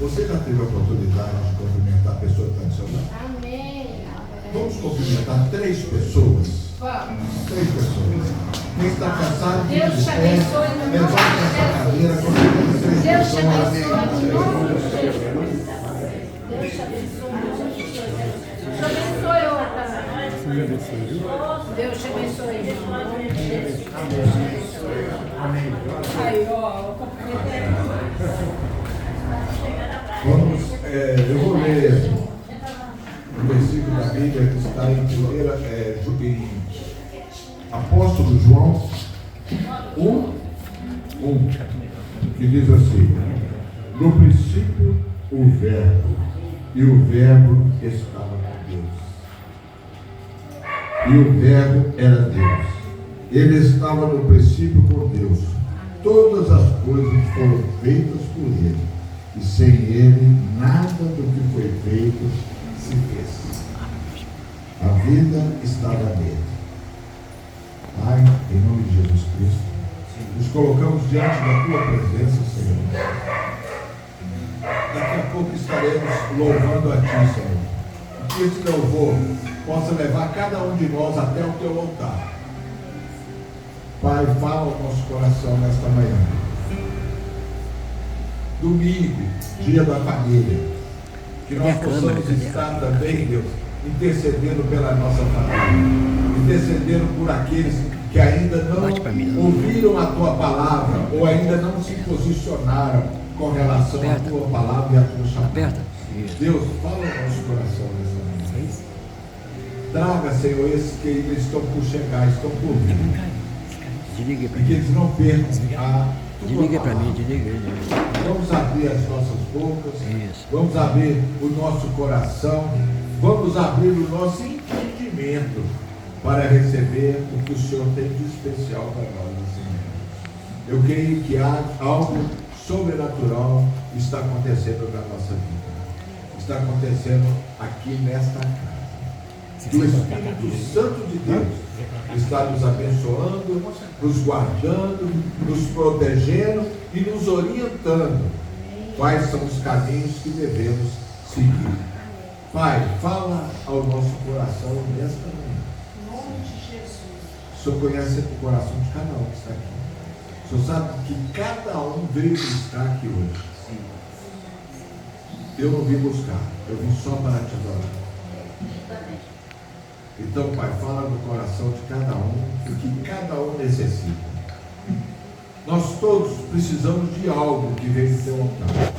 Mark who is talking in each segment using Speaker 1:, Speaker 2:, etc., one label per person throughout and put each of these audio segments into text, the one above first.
Speaker 1: Você já teve a oportunidade de cumprimentar a pessoa que está do seu lado?
Speaker 2: Amém.
Speaker 1: Vamos cumprimentar 3 pessoas.
Speaker 2: Vamos.
Speaker 1: 3 pessoas. Quem está cansado,
Speaker 2: Deus te abençoe no nome
Speaker 1: levanta
Speaker 2: de
Speaker 1: essa cadeira,
Speaker 2: Jesus.
Speaker 1: cumprimenta 3
Speaker 2: Deus te
Speaker 1: pessoas.
Speaker 2: abençoe no nome de Jesus. Deus te abençoe. Deus te abençoe, ô Natália. Deus te abençoe, irmão. Deus te abençoe. Aí, ó,
Speaker 1: Vamos, eu vou ler o versículo da Bíblia que está em Apóstolo João 1, que diz assim: no princípio o Verbo, e o Verbo estava com Deus, e o Verbo era Deus. Ele estava no princípio com Deus. Todas as coisas foram feitas por Ele, e sem Ele nada do que foi feito se fez. A vida estava nele. Pai, em nome de Jesus Cristo, nos colocamos diante da Tua presença, Senhor. Daqui a pouco estaremos louvando a Ti, Senhor. Que esse louvor possa levar cada um de nós até o Teu altar. Pai, fala ao nosso coração nesta manhã. Domingo, dia da família. Que nós possamos estar também, Deus, intercedendo pela nossa família. Intercedendo por aqueles que ainda não ouviram a Tua palavra ou ainda não se posicionaram com relação à Tua palavra e à Tua chamada. Deus, fala ao nosso coração nessa manhã. Traga, Senhor, esses que ainda estão por chegar, estão por vir. E que eles não percam a Tua palavra. Vamos abrir as nossas bocas. Vamos abrir o nosso coração. Vamos abrir o nosso entendimento para receber o que o Senhor tem de especial para nós. Eu creio que há algo sobrenatural está acontecendo na nossa vida. Está acontecendo aqui nesta casa. O Espírito Santo de Deus está nos abençoando, nos guardando, nos protegendo e nos orientando quais são os caminhos que devemos seguir. Pai, fala ao nosso coração nesta manhã. Em nome de Jesus. O Senhor conhece o coração de cada um que está aqui. O Senhor sabe que cada um veio buscar aqui hoje. Eu não vim buscar, eu vim só para te adorar. Então, Pai, fala no coração de cada um o que cada um necessita. Nós todos precisamos de algo que vem do Teu altar.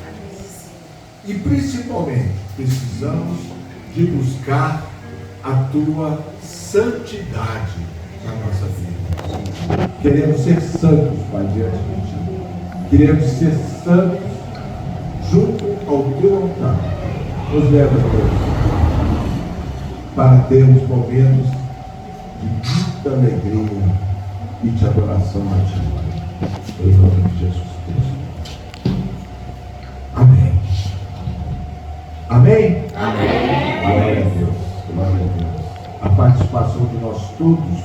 Speaker 1: E principalmente precisamos de buscar a Tua santidade na nossa vida. Queremos ser santos, Pai, diante de Ti. Queremos ser santos junto ao Teu altar. Nos leva, Deus, para termos momentos de muita alegria e de adoração a Ti. Em nome de Jesus Cristo. Amém. Amém? Amém. Glória a Deus. Glória a Deus. A participação de nós todos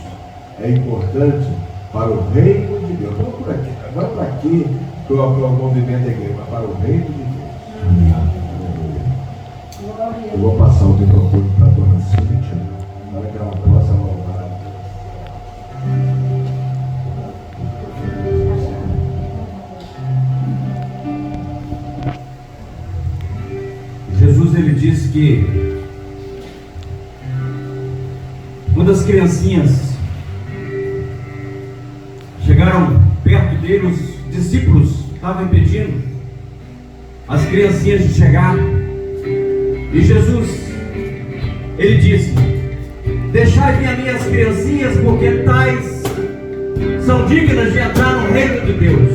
Speaker 1: é importante para o reino de Deus. Vamos por aqui. Vamos para aqui para o movimento da igreja, mas para o reino de Deus. Amém. Eu vou passar o microfone para a dona Cíntia, para que ela possa louvar.
Speaker 3: Jesus, ele disse que quando as criancinhas chegaram perto dele, os discípulos estavam impedindo as criancinhas de chegar. E Jesus, ele disse: deixai vir as minhas criancinhas, porque tais são dignas de entrar no reino de Deus.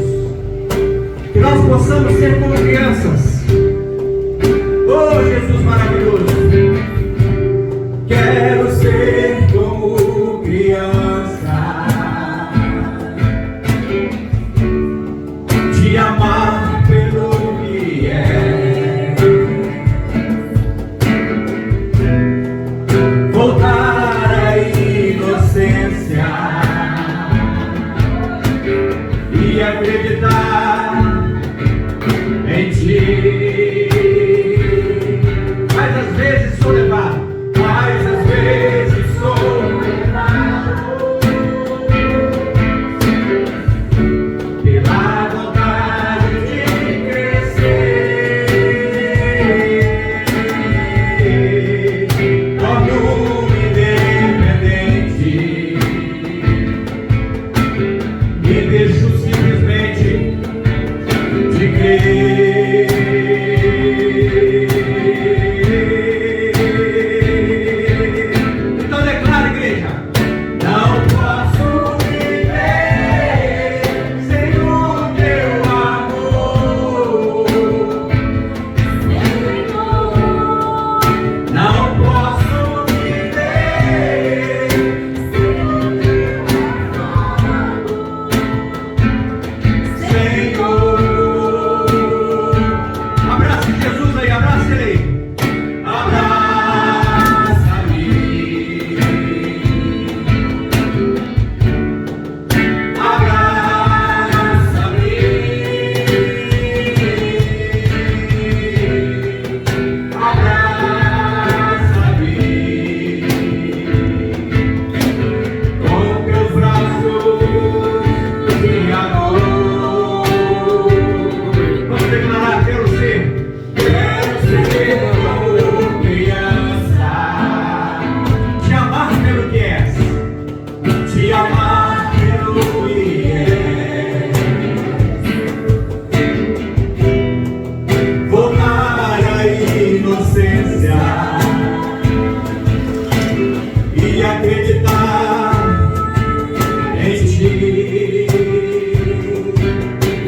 Speaker 3: Que nós possamos ser como crianças. Oh, Jesus maravilhoso! Quero ser como criança, te amar pelo que é, voltar à inocência e acreditar em Ti.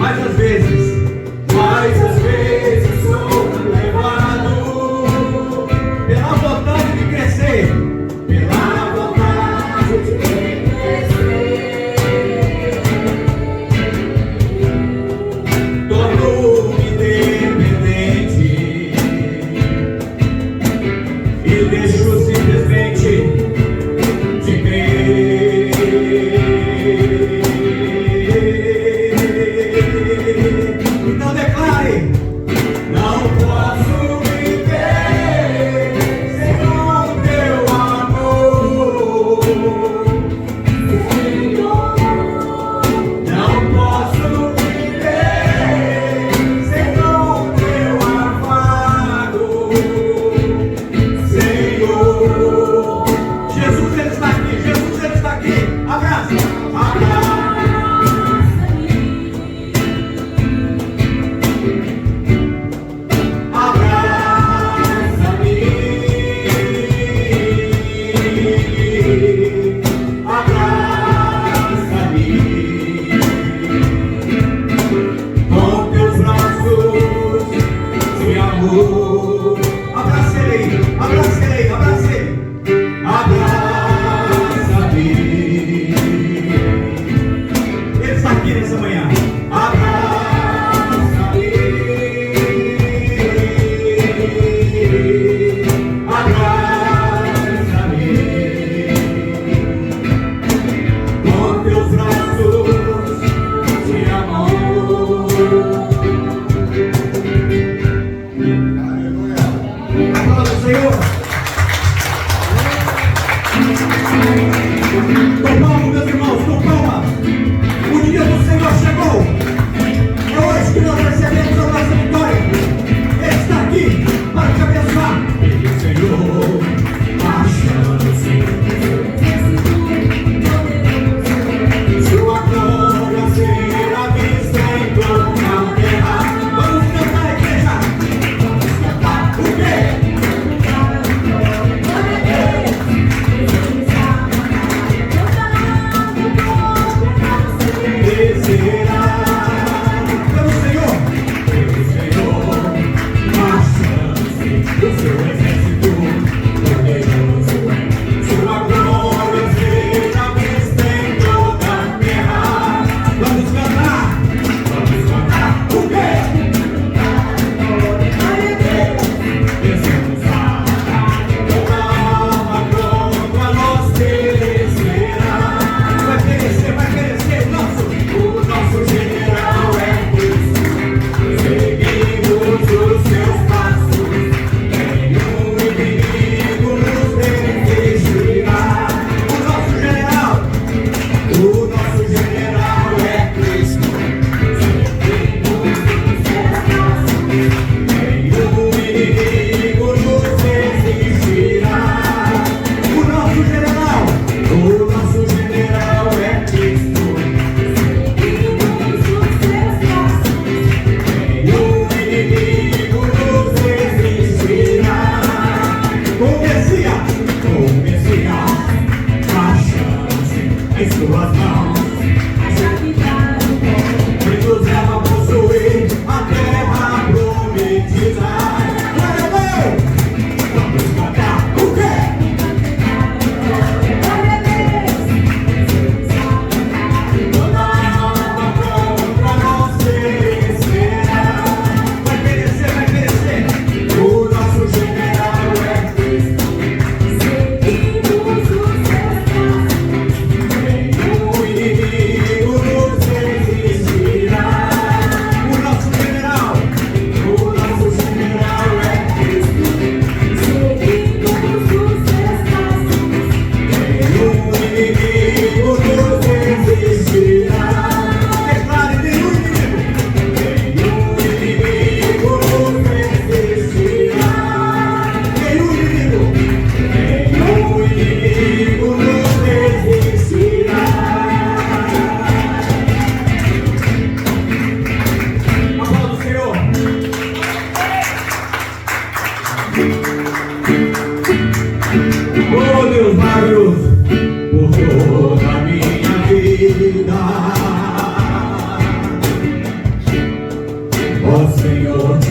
Speaker 3: Mas às vezes sou levado pela vontade de crescer, pela vontade de crescer. Torno-me independente e deixo simplesmente de crer.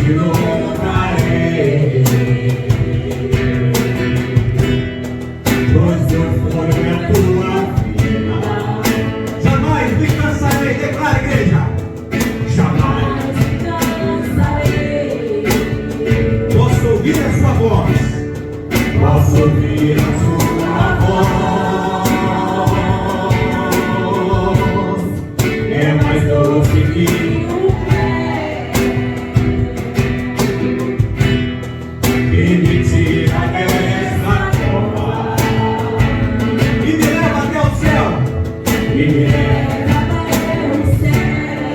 Speaker 3: te louvarei, pois teu fogo é a tua vida. Jamais me cansarei, declara, igreja. Jamais me cansarei. Posso ouvir a sua voz. Posso ouvir a sua voz. É mais doce que o que me tira dessa cova e me leva até o céu. E me leva até o céu.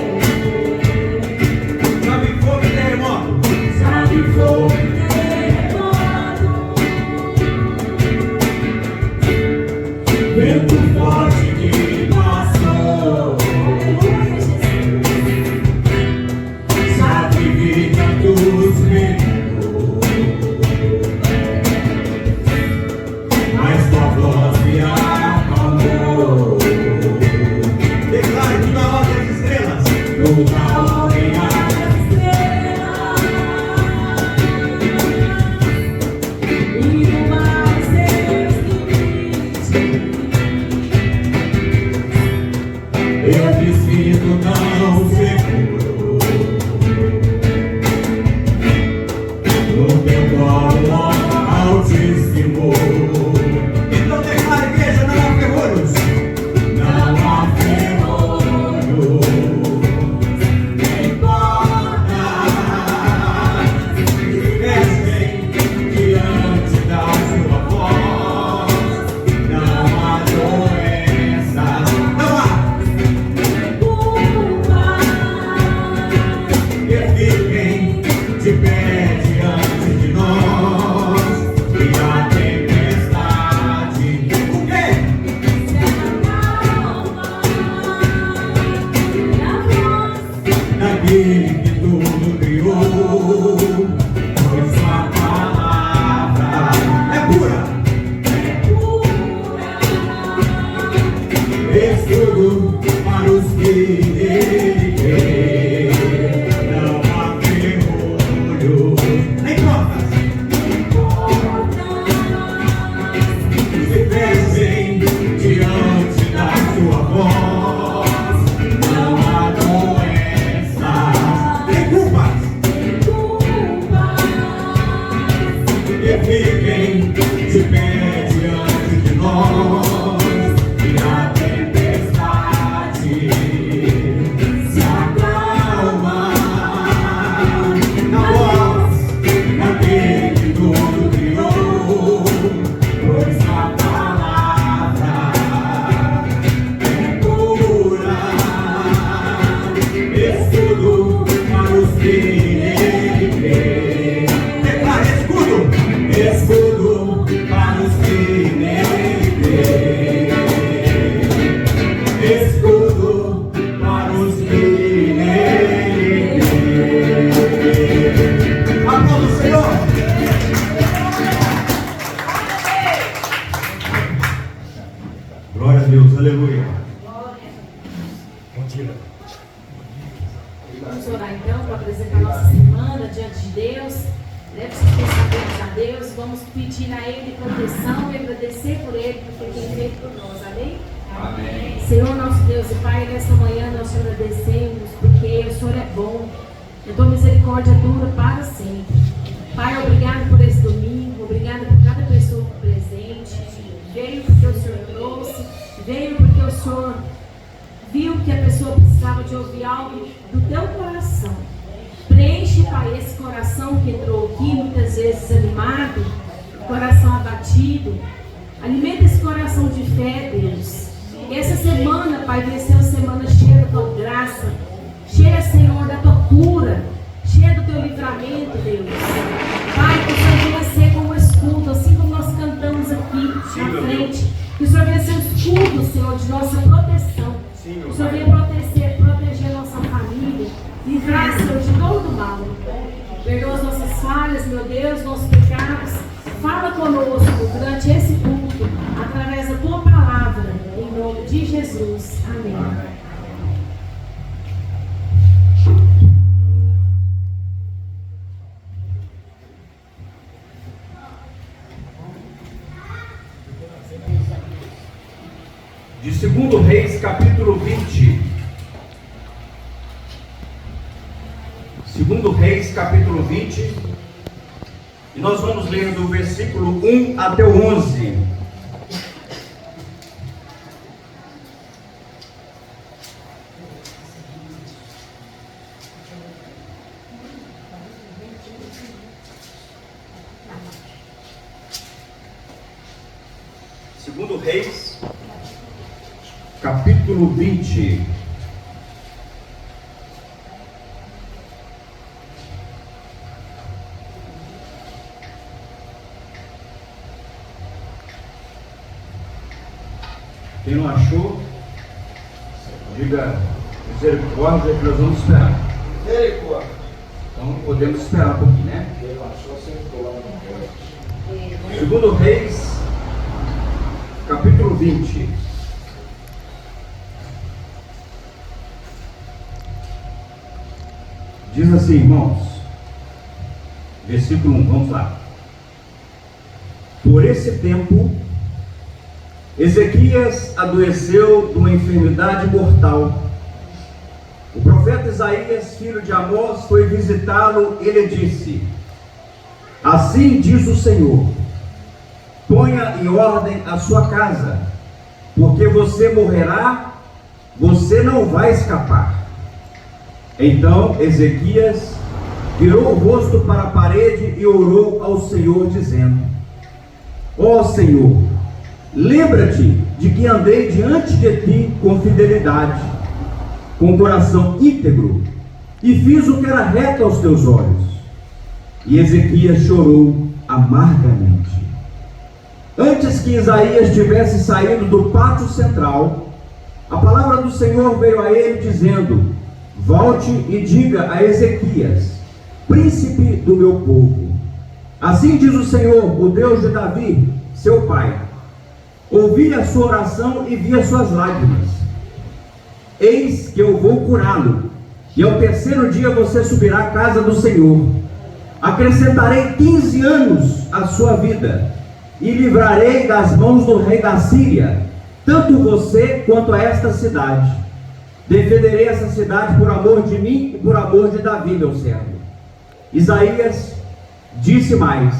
Speaker 3: Sabe fogo e terremoto? Sabe fogo e terremoto. Vento forte que passou. Sabe vida dos medos. Mas tua voz me acalmou. Declare tudo a ordem das estrelas. Tudo a ordem das estrelas. E no mais eu me sinto tão seguro no teu colo altíssimo. Então declara, igreja, não há ferrolhos. Não há ferrolhos. Nem importa se vestem diante da sua voz. Não há doença. Não há que fiquem de pé diante de nós. E a tempestade, o quê? Daquele que tudo criou, pois sua palavra é pura. Estudo para os que nele creem. Não há ferrolho, nem portas se fechem diante da sua voz. Não há doenças, nem culpas que fiquem de pé diante de nós. E a tempestade se acalma na voz daquele que tudo criou, pois a palavra é pura. Escudo para os que nele creem. Declara escudo, escudo para os que nele creem. Escudo para os que nele creem. Aplauda o Senhor. Glória a Deus, aleluia.
Speaker 2: Vamos orar então para apresentar nossa semana diante de Deus. Leve seus pensamentos a Deus. Vamos pedir a Ele proteção e agradecer por Ele, porque Ele tem feito por nós. Amém?
Speaker 3: Amém.
Speaker 2: Senhor, nosso Deus e Pai, nesta manhã nós te agradecemos, porque o Senhor é bom. A tua misericórdia dura para sempre. Pai, obrigado por esse domingo. Obrigado por cada pessoa presente. Veio porque o Senhor trouxe. Veio porque o Senhor viu que a pessoa precisava de ouvir algo do teu coração. Preenche, Pai, esse coração que entrou aqui, muitas vezes animado, coração abatido. Alimenta esse coração de fé, Deus. E essa semana, Pai, venha ser uma semana cheia da tua graça, cheia, Senhor, da tua cura, cheia do teu livramento, Deus. Pai, que o Senhor venha ser como escudo, assim como nós cantamos aqui na frente. Que o Senhor venha ser um escudo, Senhor, de nossa proteção. Que o Senhor venha proteger a nossa família, livrar, Senhor, de todo mal. Perdoa as nossas falhas, meu Deus, nossos pecados. Fala conosco durante esse culto, através da tua palavra, em nome de Jesus. Amém.
Speaker 3: Segundo Reis, capítulo 20. Segundo Reis, capítulo 20. E nós vamos ler do versículo 1 até o 11. Segundo Reis, capítulo 20. Quem não achou, diga misericórdia, que nós vamos esperar.
Speaker 1: Misericórdia.
Speaker 3: Então podemos esperar um pouquinho, né?
Speaker 1: Quem não achou, sentou lá no
Speaker 3: Segundo Reis, capítulo 20. Diz assim, irmãos, versículo 1, vamos lá. Por esse tempo, Ezequias adoeceu de uma enfermidade mortal. O profeta Isaías, filho de Amós, foi visitá-lo e lhe disse: assim diz o Senhor, ponha em ordem a sua casa, porque você morrerá, você não vai escapar. Então Ezequias virou o rosto para a parede e orou ao Senhor, dizendo: ó Senhor, lembra-te de que andei diante de ti com fidelidade, com coração íntegro, e fiz o que era reto aos teus olhos. E Ezequias chorou amargamente. Antes que Isaías tivesse saído do pátio central, a palavra do Senhor veio a ele dizendo: volte e diga a Ezequias, príncipe do meu povo, assim diz o Senhor, o Deus de Davi, seu pai: ouvi a sua oração e vi as suas lágrimas. Eis que eu vou curá-lo, e ao terceiro dia você subirá à casa do Senhor. Acrescentarei 15 anos à sua vida, e livrarei das mãos do rei da Síria, tanto você quanto a esta cidade. Defenderei essa cidade por amor de mim e por amor de Davi, meu servo. Isaías disse mais: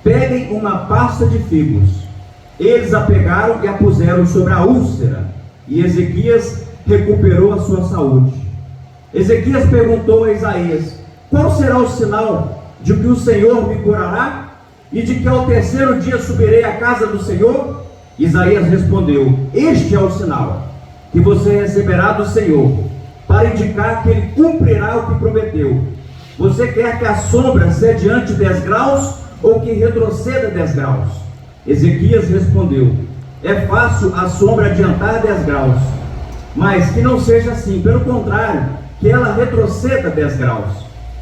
Speaker 3: peguem uma pasta de figos. Eles a pegaram e a puseram sobre a úlcera, e Ezequias recuperou a sua saúde. Ezequias perguntou a Isaías: qual será o sinal de que o Senhor me curará, e de que ao terceiro dia subirei à casa do Senhor? Isaías respondeu: este é o sinal que você receberá do Senhor, para indicar que Ele cumprirá o que prometeu. Você quer que a sombra se adiante 10 graus, ou que retroceda 10 graus? Ezequias respondeu: é fácil a sombra adiantar 10 graus, mas que não seja assim, pelo contrário, que ela retroceda 10 graus.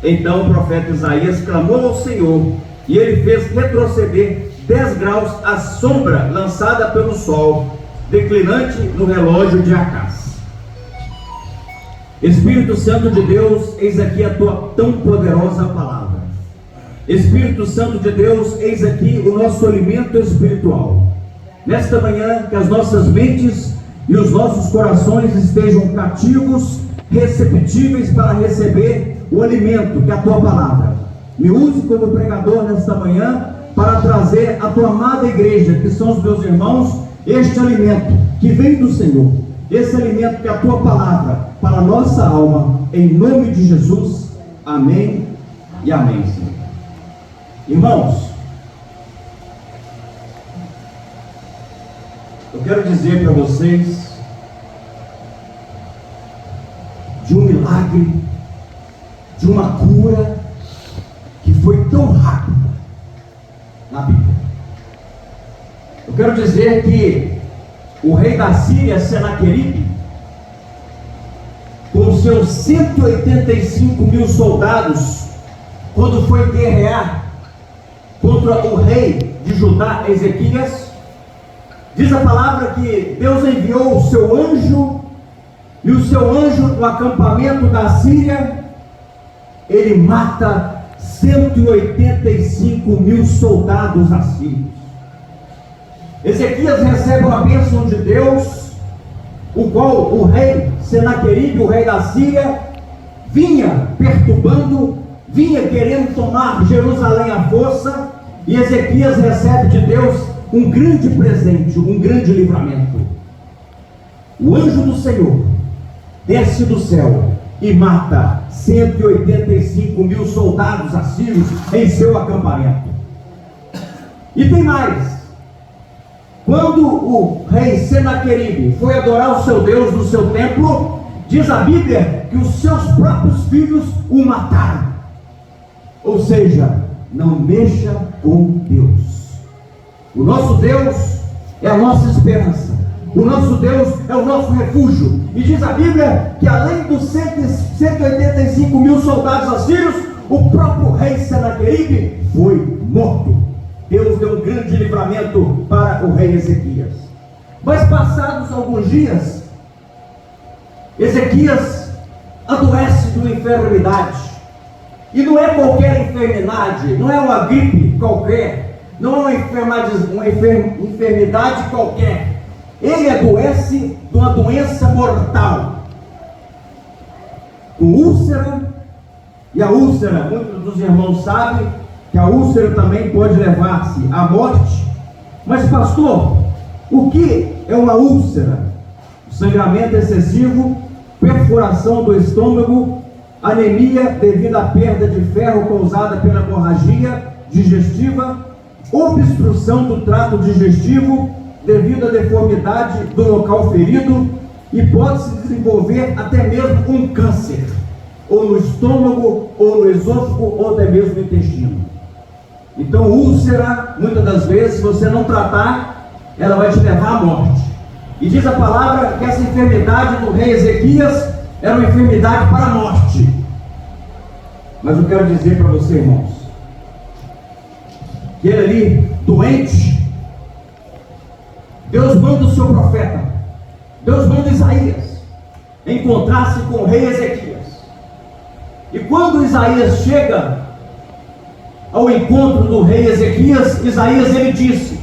Speaker 3: Então o profeta Isaías clamou ao Senhor, e ele fez retroceder 10 graus a sombra lançada pelo sol, declinante no relógio de Acás. Espírito Santo de Deus, eis aqui a tua tão poderosa palavra. Espírito Santo de Deus, eis aqui o nosso alimento espiritual. Nesta manhã, que as nossas mentes e os nossos corações estejam cativos, receptíveis para receber o alimento que é a tua palavra. Me use como pregador nesta manhã para trazer à tua amada igreja, que são os meus irmãos, este alimento que vem do Senhor, esse alimento que é a tua palavra para a nossa alma, em nome de Jesus. Amém e amém, Senhor. Irmãos, eu quero dizer para vocês de um milagre, de uma cura que foi tão rápida na Bíblia. Eu quero dizer que o rei da Síria, Senaqueribe, com seus 185 mil soldados, quando foi guerrear contra o rei de Judá, Ezequias, diz a palavra que Deus enviou o seu anjo, e o seu anjo no acampamento da Síria, ele mata 185 mil soldados assírios. Ezequias recebe uma bênção de Deus, o qual o rei Senaqueribe, o rei da Síria, vinha perturbando, vinha querendo tomar Jerusalém à força, e Ezequias recebe de Deus um grande presente, um grande livramento. O anjo do Senhor desce do céu e mata 185.000 soldados assírios em seu acampamento. E tem mais. Quando o rei Senaqueribe foi adorar o seu Deus no seu templo, diz a Bíblia que os seus próprios filhos o mataram. Ou seja, não mexa com Deus. O nosso Deus é a nossa esperança. O nosso Deus é o nosso refúgio. E diz a Bíblia que além dos 185.000 soldados assírios, o próprio rei Senaqueribe foi morto. Deus deu um grande livramento para o rei Ezequias. Mas passados alguns dias, Ezequias adoece de uma enfermidade. E não é qualquer enfermidade, não é uma gripe qualquer, não é uma enfermidade qualquer. Ele adoece de uma doença mortal, com úlcera, e a úlcera, muitos dos irmãos sabem que a úlcera também pode levar-se à morte. Mas pastor, o que é uma úlcera? Sangramento excessivo, perfuração do estômago, anemia devido à perda de ferro causada pela hemorragia digestiva, obstrução do trato digestivo devido à deformidade do local ferido, e pode-se desenvolver até mesmo um câncer, ou no estômago, ou no esôfago, ou até mesmo no intestino. Então úlcera, muitas das vezes, se você não tratar, ela vai te levar à morte. E diz a palavra que essa enfermidade do rei Ezequias era uma enfermidade para a morte. Mas eu quero dizer para você, irmãos, que ele ali, doente, Deus manda o seu profeta, Deus manda Isaías encontrar-se com o rei Ezequias. E quando Isaías chega ao encontro do rei Ezequias, Isaías ele disse: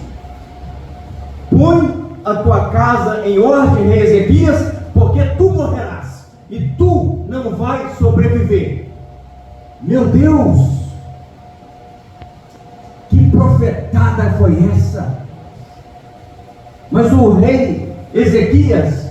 Speaker 3: põe a tua casa em ordem, rei Ezequias, porque tu morrerás e tu não vais sobreviver. Meu Deus, que profetada foi essa? Mas o rei Ezequias,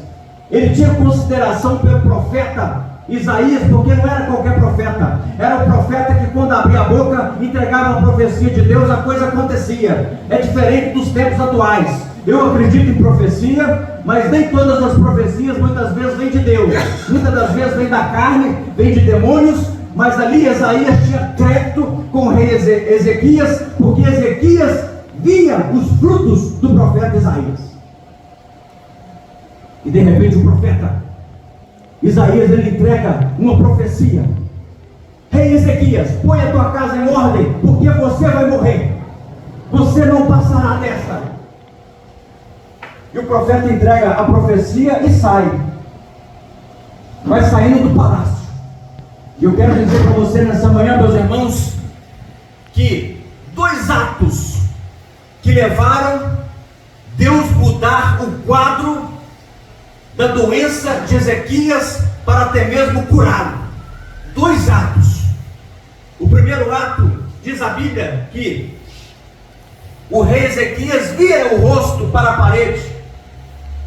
Speaker 3: ele tinha consideração pelo profeta Isaías, porque não era qualquer profeta, era o profeta que quando abria a boca, entregava a profecia de Deus, a coisa acontecia. É diferente dos tempos atuais. Eu acredito em profecia, mas nem todas as profecias muitas vezes vêm de Deus, muitas das vezes vêm da carne, vêm de demônios. Mas ali Isaías tinha crédito com o rei Ezequias, porque Ezequias via os frutos do profeta Isaías. E de repente o profeta Isaías, ele entrega uma profecia: rei Ezequias, põe a tua casa em ordem, porque você vai morrer, você não passará dessa. E o profeta entrega a profecia e sai, vai saindo do palácio. E eu quero dizer para você nessa manhã, meus irmãos, que dois atos que levaram Deus mudar o quadro da doença de Ezequias para até mesmo curá-lo. Dois atos. O primeiro ato, diz a Bíblia, que o rei Ezequias vira o rosto para a parede.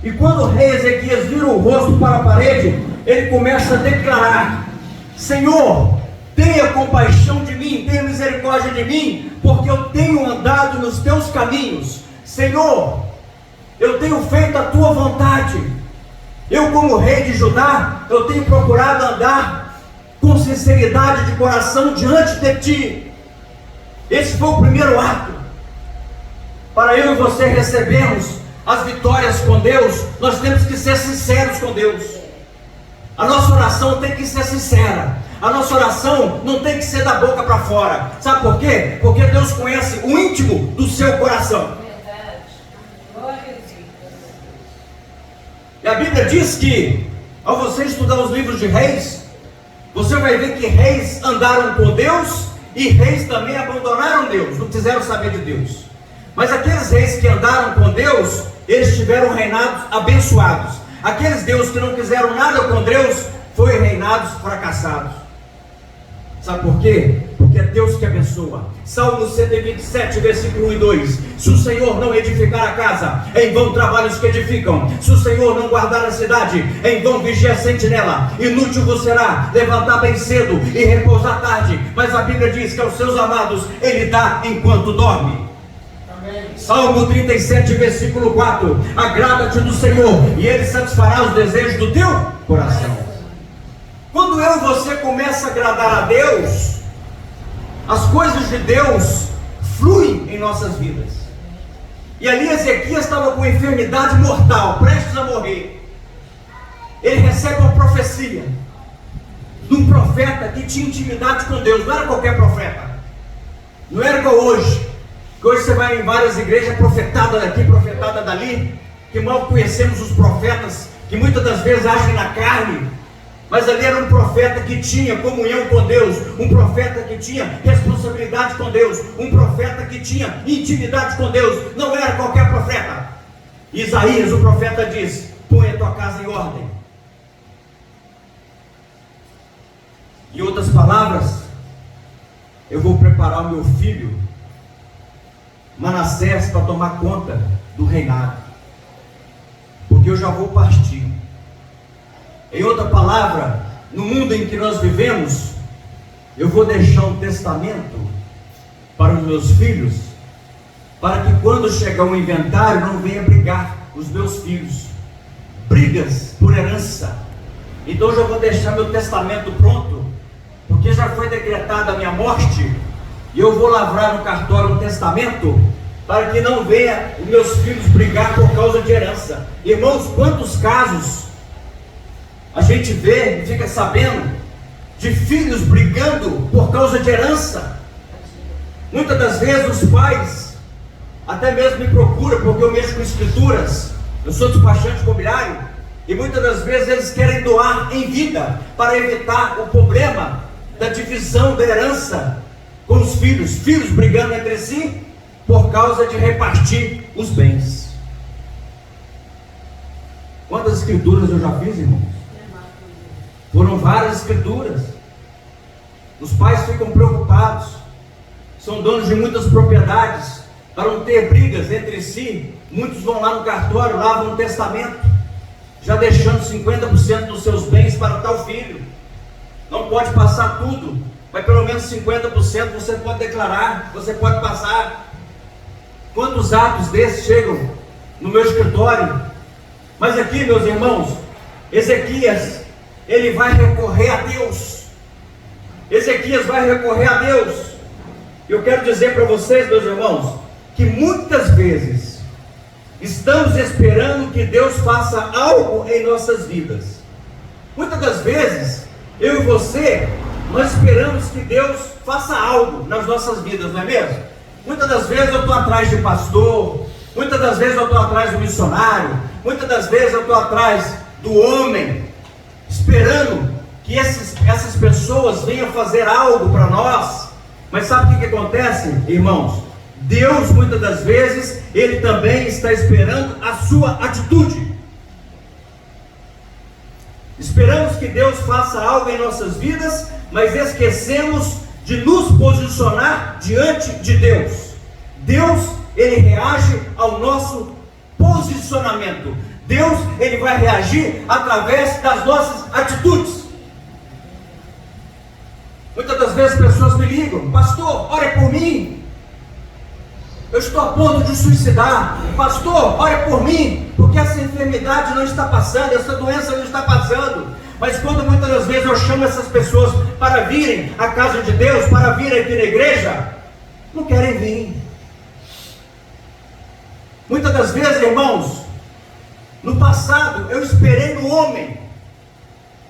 Speaker 3: E quando o rei Ezequias vira o rosto para a parede, ele começa a declarar: Senhor, tenha compaixão de mim, tenha misericórdia de mim, porque eu tenho andado nos teus caminhos. Senhor, eu tenho feito a tua vontade. Eu, como rei de Judá, eu tenho procurado andar com sinceridade de coração diante de ti. Esse foi o primeiro ato. Para eu e você recebermos as vitórias com Deus, nós temos que ser sinceros com Deus. A nossa oração tem que ser sincera. A nossa oração não tem que ser da boca para fora. Sabe por quê? Porque Deus conhece o íntimo do seu coração. E a Bíblia diz que, ao você estudar os livros de reis, você vai ver que reis andaram com Deus e reis também abandonaram Deus, não quiseram saber de Deus. Mas aqueles reis que andaram com Deus, eles tiveram reinados abençoados. Aqueles deuses que não quiseram nada com Deus, foram reinados fracassados. Sabe por quê? Porque é Deus que abençoa. Salmo 127, versículo 1 e 2. Se o Senhor não edificar a casa, em vão trabalham os que edificam. Se o Senhor não guardar a cidade, em vão vigia a sentinela. Inútil vos será levantar bem cedo e repousar tarde. Mas a Bíblia diz que aos seus amados Ele dá enquanto dorme. Salmo 37, versículo 4. Agrada-te do Senhor, e Ele satisfará os desejos do teu coração. Quando eu e você começa a agradar a Deus, as coisas de Deus fluem em nossas vidas. E ali Ezequias estava com enfermidade mortal, prestes a morrer. Ele recebe uma profecia de um profeta que tinha intimidade com Deus. Não era qualquer profeta, não era igual hoje, que hoje você vai em várias igrejas, profetada daqui, profetada dali, que mal conhecemos os profetas, que muitas das vezes agem na carne. Mas ali era um profeta que tinha comunhão com Deus, um profeta que tinha responsabilidade com Deus, um profeta que tinha intimidade com Deus. Não era qualquer profeta. Isaías, o profeta, diz: põe a tua casa em ordem. Em outras palavras, eu vou preparar o meu filho Manassés para tomar conta do reinado, porque eu já vou partir. Em outra palavra, no mundo em que nós vivemos, eu vou deixar um testamento para os meus filhos, para que quando chegar o inventário não venha brigar os meus filhos, brigas por herança. Então eu já vou deixar meu testamento pronto, porque já foi decretada a minha morte, e eu vou lavrar no cartório um testamento, para que não venha os meus filhos brigar por causa de herança. Irmãos, quantos casos a gente vê e fica sabendo de filhos brigando por causa de herança? Muitas das vezes os pais até mesmo me procuram, porque eu mexo com escrituras, eu sou despachante imobiliário, e muitas das vezes eles querem doar em vida, para evitar o problema da divisão da herança com os filhos, filhos brigando entre si, por causa de repartir os bens. Quantas escrituras eu já fiz, irmãos? Foram várias escrituras. Os pais ficam preocupados, são donos de muitas propriedades, para não ter brigas entre si. Muitos vão lá no cartório, lavam um testamento, já deixando 50% dos seus bens para tal filho. Não pode passar tudo, mas pelo menos 50% você pode declarar, você pode passar. Quantos atos desses chegam no meu escritório? Mas aqui, meus irmãos, Ezequias, ele vai recorrer a Deus. Ezequias vai recorrer a Deus. Eu quero dizer para vocês, meus irmãos, que muitas vezes estamos esperando que Deus faça algo em nossas vidas. Muitas das vezes, eu e você, nós esperamos que Deus faça algo nas nossas vidas, não é mesmo? Muitas das vezes eu estou atrás de pastor, muitas das vezes eu estou atrás do missionário, muitas das vezes eu estou atrás do homem, esperando que essas pessoas venham fazer algo para nós. Mas sabe o que acontece, irmãos? Deus, muitas das vezes, Ele também está esperando a sua atitude. Esperamos que Deus faça algo em nossas vidas, mas esquecemos de nos posicionar diante de Deus. Deus, Ele reage ao nosso posicionamento. Deus, Ele vai reagir através das nossas atitudes. Muitas das vezes pessoas me ligam: pastor, ore por mim, eu estou a ponto de suicidar. Pastor, ore por mim, porque essa enfermidade não está passando, essa doença não está passando. Mas quando muitas das vezes eu chamo essas pessoas para virem à casa de Deus, para virem aqui na igreja, não querem vir. Muitas das vezes, irmãos, no passado eu esperei no homem,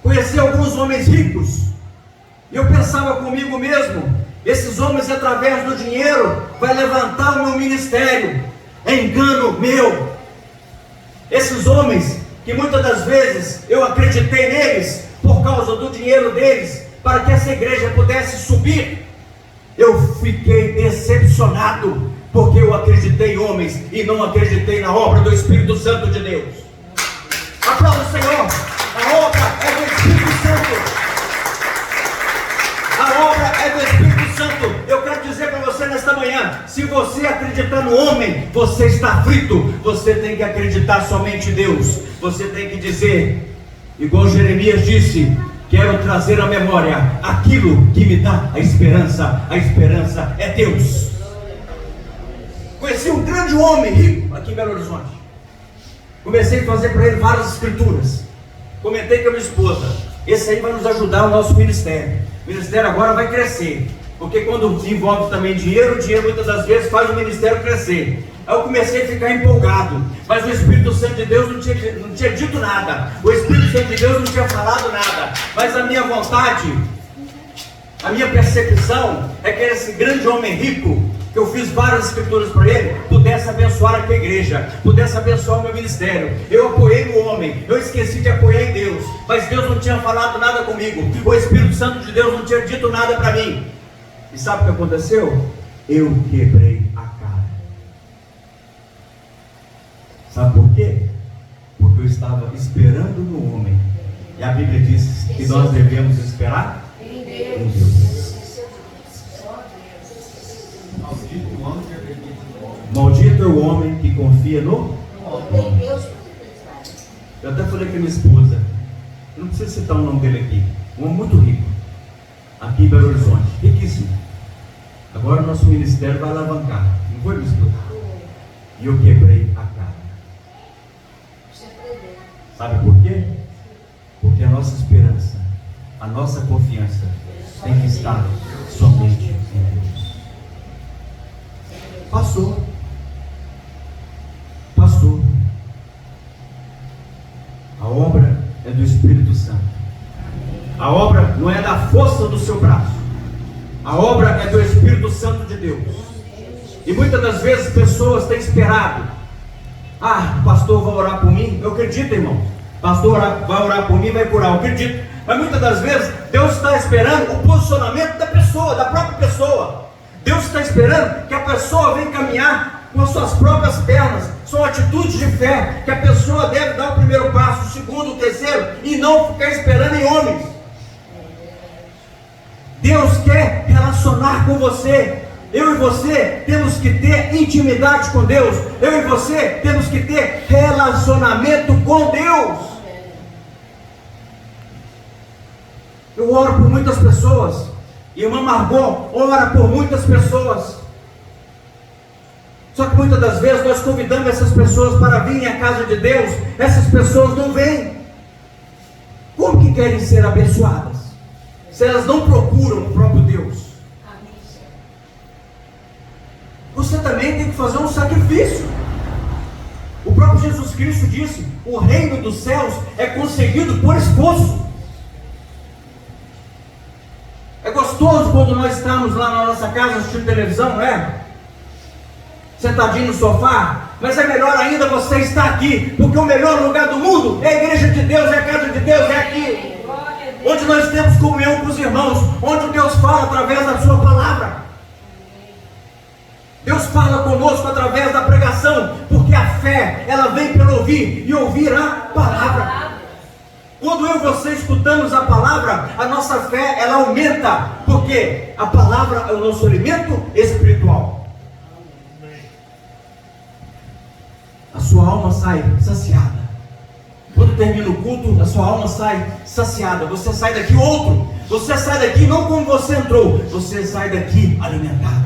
Speaker 3: conheci alguns homens ricos, e eu pensava comigo mesmo: esses homens, através do dinheiro, vai levantar o meu ministério. É engano meu. Esses homens, que muitas das vezes eu acreditei neles, por causa do dinheiro deles, para que essa igreja pudesse subir, eu fiquei decepcionado, porque eu acreditei em homens, e não acreditei na obra do Espírito Santo de Deus. A Aplauda o Senhor. A obra é do Espírito Santo. A obra é do Espírito Santo. Eu quero dizer para você nesta manhã, se você acreditar no homem, você está frito. Você tem que acreditar somente em Deus. Você tem que dizer, igual Jeremias disse, quero trazer à memória aquilo que me dá a esperança. A esperança é Deus. Conheci um grande homem rico aqui em Belo Horizonte. Comecei a fazer para ele várias escrituras. Comentei com a minha esposa, esse aí vai nos ajudar no nosso ministério. O ministério agora vai crescer, porque quando envolve também dinheiro, o dinheiro muitas das vezes faz o ministério crescer. Aí eu comecei a ficar empolgado, mas o Espírito Santo de Deus não tinha dito nada, o Espírito Santo de Deus não tinha falado nada, mas a minha vontade, a minha percepção é que esse grande homem rico, que eu fiz várias escrituras para ele, pudesse abençoar aqui a igreja, pudesse abençoar o meu ministério. Eu apoiei no homem, eu esqueci de apoiar em Deus, mas Deus não tinha falado nada comigo, o Espírito Santo de Deus não tinha dito nada para mim. E sabe o que aconteceu? Eu quebrei a cara. Sabe por quê? Porque eu estava esperando no homem, e a Bíblia diz que nós devemos esperar em Deus. Maldito é o homem que confia no homem. Eu até falei com a minha esposa, eu não preciso citar o nome dele aqui, um homem muito rico, aqui em Belo Horizonte, riquíssimo. Agora o nosso ministério vai alavancar, não foi, minha esposa? E eu quebrei a cara. Sabe por quê? Porque a nossa esperança, a nossa confiança tem que estar somente em Deus. Passou. A obra é do Espírito Santo. A obra não é da força do seu braço. A obra é do Espírito Santo de Deus. E muitas das vezes pessoas têm esperado. O pastor vai orar por mim. Eu acredito, irmão. O pastor vai orar por mim, vai curar. Eu acredito. Mas muitas das vezes Deus está esperando o posicionamento da pessoa, da própria pessoa. Deus está esperando que a pessoa venha caminhar com as suas próprias pernas. São atitudes de fé que a pessoa deve dar o primeiro passo, o segundo, o terceiro, e não ficar esperando em homens. Deus quer relacionar com você. Eu e você temos que ter intimidade com Deus. Eu e você temos que ter relacionamento com Deus. Eu oro por muitas pessoas. Irmã Margot ora por muitas pessoas. Só que muitas das vezes nós convidamos essas pessoas para virem à casa de Deus. Essas pessoas não vêm. Como que querem ser abençoadas? Se elas não procuram o próprio Deus. Você também tem que fazer um sacrifício. O próprio Jesus Cristo disse: o reino dos céus é conseguido por esforço. É gostoso quando nós estamos lá na nossa casa assistindo televisão, não é? Sentadinho no sofá. Mas é melhor ainda você estar aqui, porque o melhor lugar do mundo é a igreja de Deus, é a casa de Deus, é aqui, onde nós temos comunhão com os irmãos, onde Deus fala através da sua palavra. Deus fala conosco através da pregação, porque a fé, ela vem pelo ouvir, e ouvir a palavra. Quando eu e você escutamos a palavra, a nossa fé, ela aumenta, porque a palavra é o nosso alimento espiritual. A sua alma sai saciada. Quando termina o culto, a sua alma sai saciada. Você sai daqui outro. Você sai daqui não como você entrou, você sai daqui alimentado.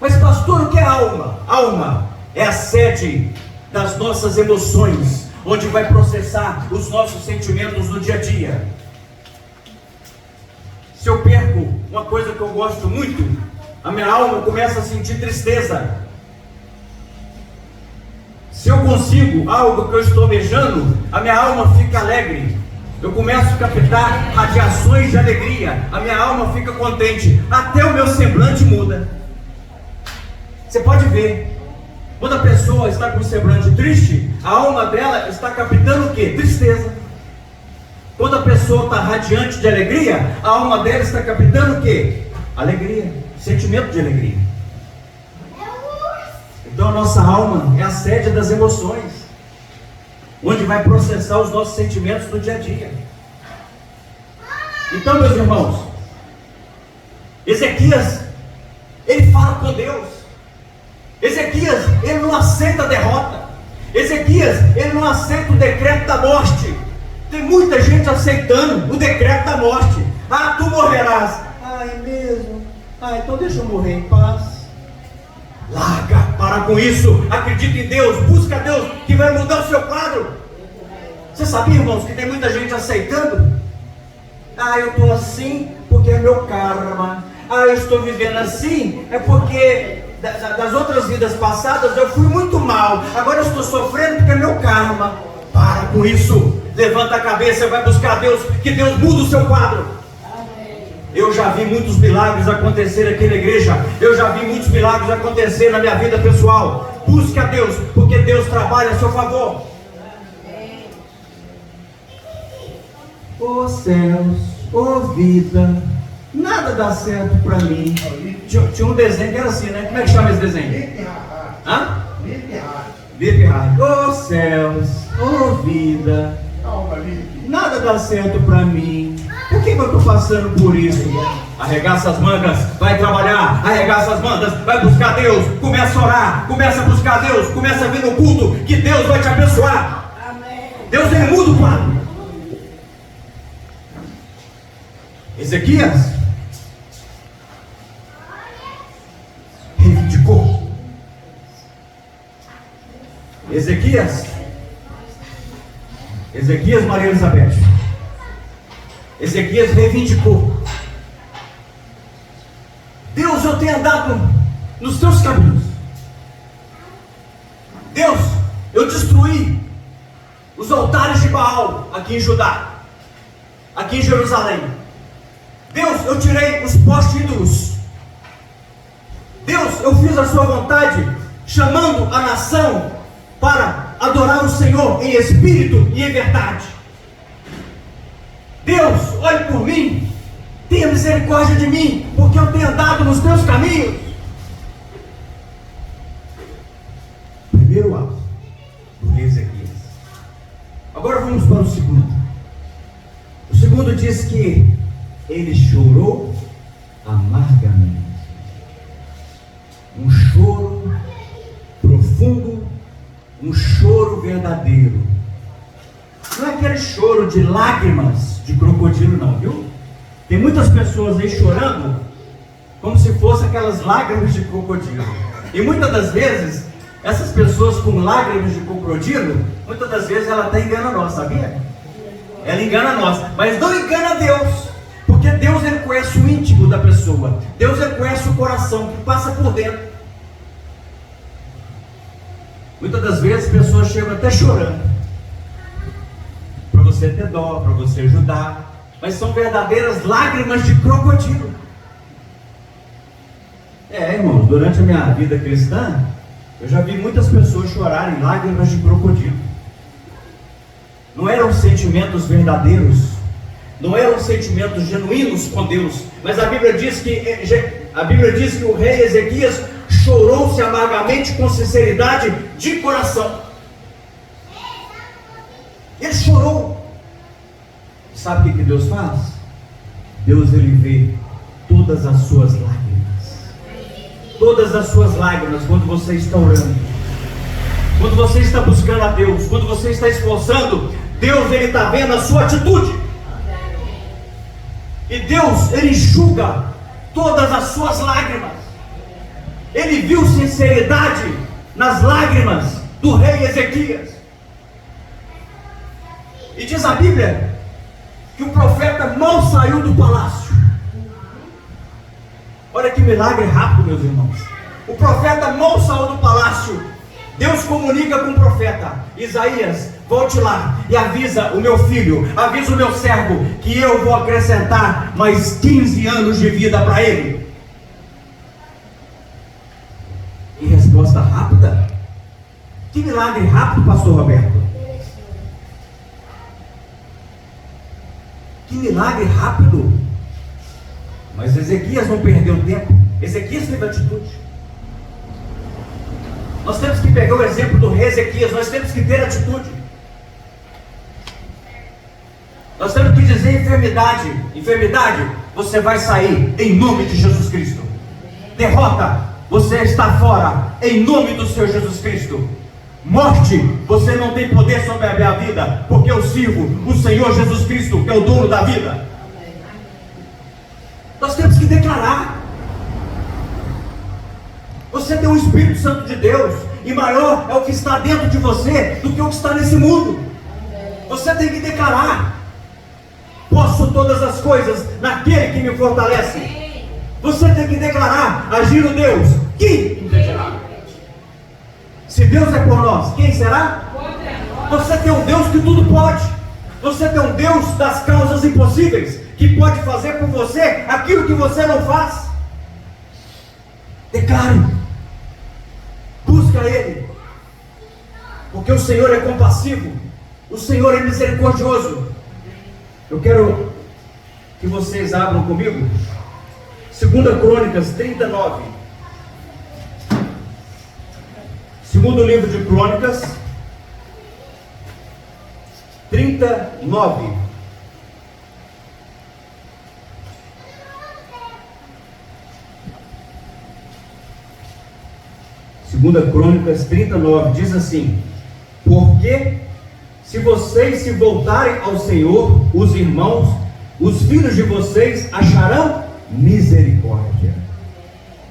Speaker 3: Mas pastor, o que é alma? Alma é a sede das nossas emoções, onde vai processar os nossos sentimentos no dia a dia. Se eu perco uma coisa que eu gosto muito, a minha alma começa a sentir tristeza. Se eu consigo algo que eu estou almejando, a minha alma fica alegre. Eu começo a captar radiações de alegria, a minha alma fica contente, até o meu semblante muda. Você pode ver, quando a pessoa está com o semblante triste, a alma dela está captando o quê? Tristeza. Quando a pessoa está radiante de alegria, a alma dela está captando o quê? Alegria, sentimento de alegria. Então a nossa alma é a sede das emoções. onde vai processar os nossos sentimentos do dia a dia. Então, meus irmãos, Ezequias, ele fala com Deus. Ezequias, ele não aceita a derrota. Ezequias, ele não aceita o decreto da morte. Tem muita gente aceitando o decreto da morte. Ah, tu morrerás. Ah, é mesmo? Ah, então deixa eu morrer em paz. Larga, para com isso. Acredita em Deus, busca Deus que vai mudar o seu quadro. Você sabia, irmãos, que tem muita gente aceitando? Ah, eu estou assim porque é meu karma. Ah, eu estou vivendo assim é porque das outras vidas passadas eu fui muito mal. Agora eu estou sofrendo porque é meu karma. Para com isso. Levanta a cabeça e vai buscar Deus, que Deus muda o seu quadro. Eu já vi muitos milagres acontecer aqui na igreja. Eu já vi muitos milagres acontecer na minha vida pessoal. Busque a Deus, porque Deus trabalha a seu favor. Ô céus, ô vida, nada dá certo para mim. Tinha um desenho que era assim, né? Como é que chama esse desenho? Hã? Vive rádio. Ô céus, ô vida, nada dá certo para mim. Por que eu estou passando por isso? Arregaça as mangas, vai trabalhar. Arregaça as mangas, vai buscar Deus. Começa a orar, começa a buscar Deus. Começa a vir no culto, que Deus vai te abençoar. Deus, ele muda o quadro. Ezequias reivindicou. Ezequias, Maria Elizabeth. Ezequias reivindicou. Deus, eu tenho andado nos teus caminhos. Deus, eu destruí os altares de Baal aqui em Judá, aqui em Jerusalém. Deus, eu tirei os postes ídolos. Deus, eu fiz a sua vontade, chamando a nação para adorar o Senhor em espírito e em verdade. Deus, olhe por mim, tenha misericórdia de mim, porque eu tenho andado nos teus caminhos. Primeiro ato do rei Ezequias. Agora vamos para o segundo. O segundo diz que ele chorou amargamente. Um choro profundo, um choro verdadeiro. Não é aquele choro de lágrimas de crocodilo, não, viu? Tem muitas pessoas aí chorando como se fossem aquelas lágrimas de crocodilo. E muitas das vezes, essas pessoas com lágrimas de crocodilo, muitas das vezes ela até engana nós, sabia? Ela engana nós, mas não engana Deus. Porque Deus, ele conhece o íntimo da pessoa. Deus, ele conhece o coração, que passa por dentro. Muitas das vezes, pessoas chegam até chorando, para você ter dó, para você ajudar. Mas são verdadeiras lágrimas de crocodilo. Irmãos, durante a minha vida cristã, eu já vi muitas pessoas chorarem lágrimas de crocodilo. Não eram sentimentos verdadeiros, não eram sentimentos genuínos com Deus, mas a Bíblia diz que o rei Ezequias chorou-se amargamente com sinceridade de coração. Ele chorou. Sabe o que Deus faz? Deus, ele vê todas as suas lágrimas. Todas as suas lágrimas quando você está orando, quando você está buscando a Deus, quando você está esforçando, Deus, ele está vendo a sua atitude. E Deus, ele enxuga todas as suas lágrimas. Ele viu sinceridade nas lágrimas do rei Ezequias. E diz a Bíblia que o profeta mal saiu do palácio. Olha que milagre rápido, meus irmãos. O profeta mal saiu do palácio. Deus comunica com o profeta: Isaías, volte lá e avisa o meu filho, avisa o meu servo, que eu vou acrescentar mais 15 anos de vida para ele. Que resposta rápida. Que milagre rápido, pastor Roberto. Que milagre rápido. Mas Ezequias não perdeu tempo. Ezequias teve atitude. Nós temos que pegar o exemplo do rei Ezequias. Nós temos que ter atitude. Nós temos que dizer enfermidade, enfermidade, você vai sair em nome de Jesus Cristo. Derrota, você está fora em nome do Senhor Jesus Cristo. Morte, você não tem poder sobre a minha vida, porque eu sirvo o Senhor Jesus Cristo, que é o dono da vida. Nós temos que declarar. Você tem o Espírito Santo de Deus, e maior é o que está dentro de você do que o que está nesse mundo. Você tem que declarar: posso todas as coisas naquele que me fortalece. Você tem que declarar: agir o Deus que impedirá. Se Deus é por nós, quem será? Você tem um Deus que tudo pode. Você tem um Deus das causas impossíveis, que pode fazer por você aquilo que você não faz. Declare. Busca Ele, porque o Senhor é compassivo, o Senhor é misericordioso. Eu quero que vocês abram comigo 2 Crônicas 39. Segundo livro de Crônicas 39. Segunda Crônicas 39 diz assim: porque se vocês se voltarem ao Senhor, os irmãos, os filhos de vocês acharão misericórdia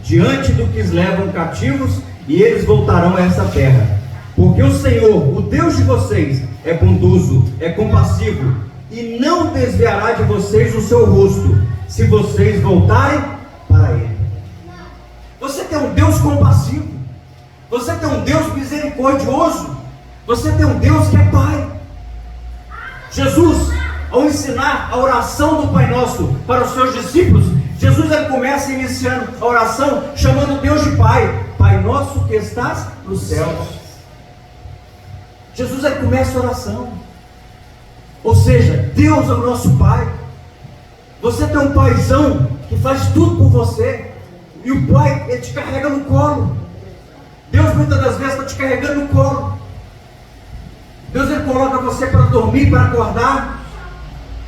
Speaker 3: diante do que os levam cativos, e eles voltarão a essa terra. Porque o Senhor, o Deus de vocês, é bondoso, é compassivo, e não desviará de vocês o seu rosto, se vocês voltarem para Ele. Você tem um Deus compassivo, você tem um Deus misericordioso, você tem um Deus que é Pai. Jesus, ao ensinar a oração do Pai Nosso para os seus discípulos, Jesus ele começa iniciando a oração chamando Deus de Pai. Pai nosso que estás nos céus. Jesus ele começa a oração. Ou seja, Deus é o nosso Pai. Você tem um paizão que faz tudo por você, e o Pai ele te carrega no colo. Deus muitas das vezes está te carregando no colo. Deus ele coloca você para dormir, para acordar.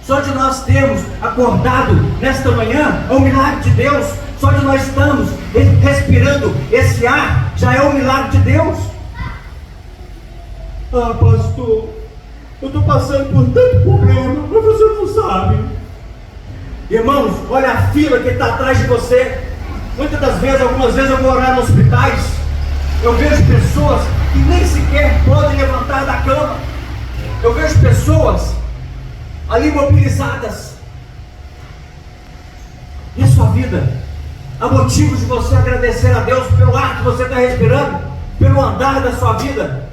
Speaker 3: Só de nós termos acordado nesta manhã é um milagre de Deus. Só de nós estamos respirando esse ar já é um milagre de Deus. Ah, pastor, eu estou passando por tanto problema, mas você não sabe. Irmãos, olha a fila que está atrás de você. Muitas das vezes, algumas vezes eu vou orar nos hospitais, eu vejo pessoas que nem sequer podem levantar da cama. Eu vejo pessoas ali mobilizadas. E a sua vida? Há motivos de você agradecer a Deus pelo ar que você está respirando, pelo andar da sua vida.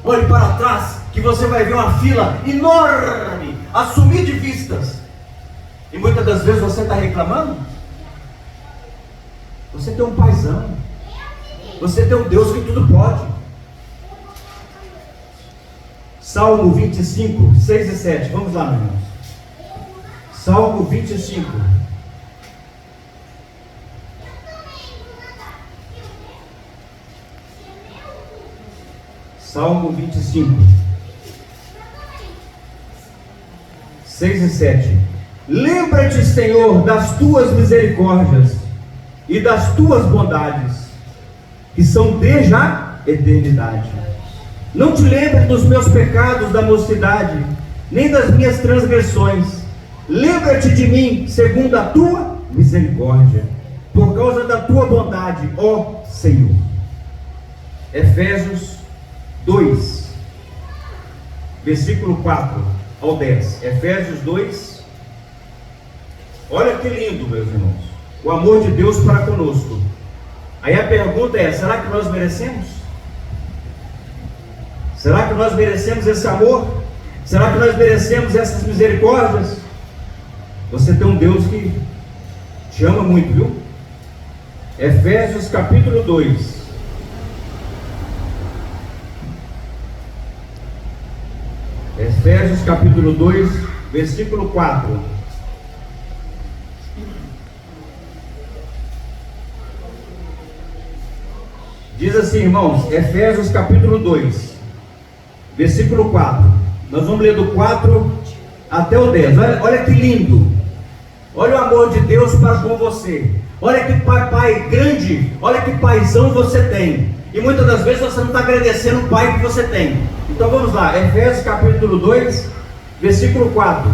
Speaker 3: Olhe para trás, que você vai ver uma fila enorme a sumir de vistas. E muitas das vezes você está reclamando. Você tem um paizão, você tem um Deus que tudo pode. Salmo 25, 6 e 7, vamos lá, meus irmãos. Salmo 25. Salmo 25, 6 e 7. Lembra-te, Senhor, das tuas misericórdias e das tuas bondades, que são desde a eternidade. Não te lembres dos meus pecados da mocidade, nem das minhas transgressões. Lembra-te de mim segundo a tua misericórdia, por causa da tua bondade, ó Senhor. Efésios 2, versículo 4 ao 10. Efésios 2. Olha que lindo, meus irmãos, o amor de Deus para conosco. Aí a pergunta é: será que nós merecemos? Será que nós merecemos esse amor? Será que nós merecemos essas misericórdias? Você tem um Deus que te ama muito, viu? Efésios capítulo 2. Efésios capítulo 2, versículo 4. Diz assim, irmãos, Efésios capítulo 2, versículo 4. Nós vamos ler do 4 até o 10. Olha que lindo. Olha o amor de Deus para com você. Olha que pai grande. Olha que paizão você tem. E muitas das vezes você não está agradecendo o pai que você tem. Então vamos lá. Efésios capítulo 2, versículo 4.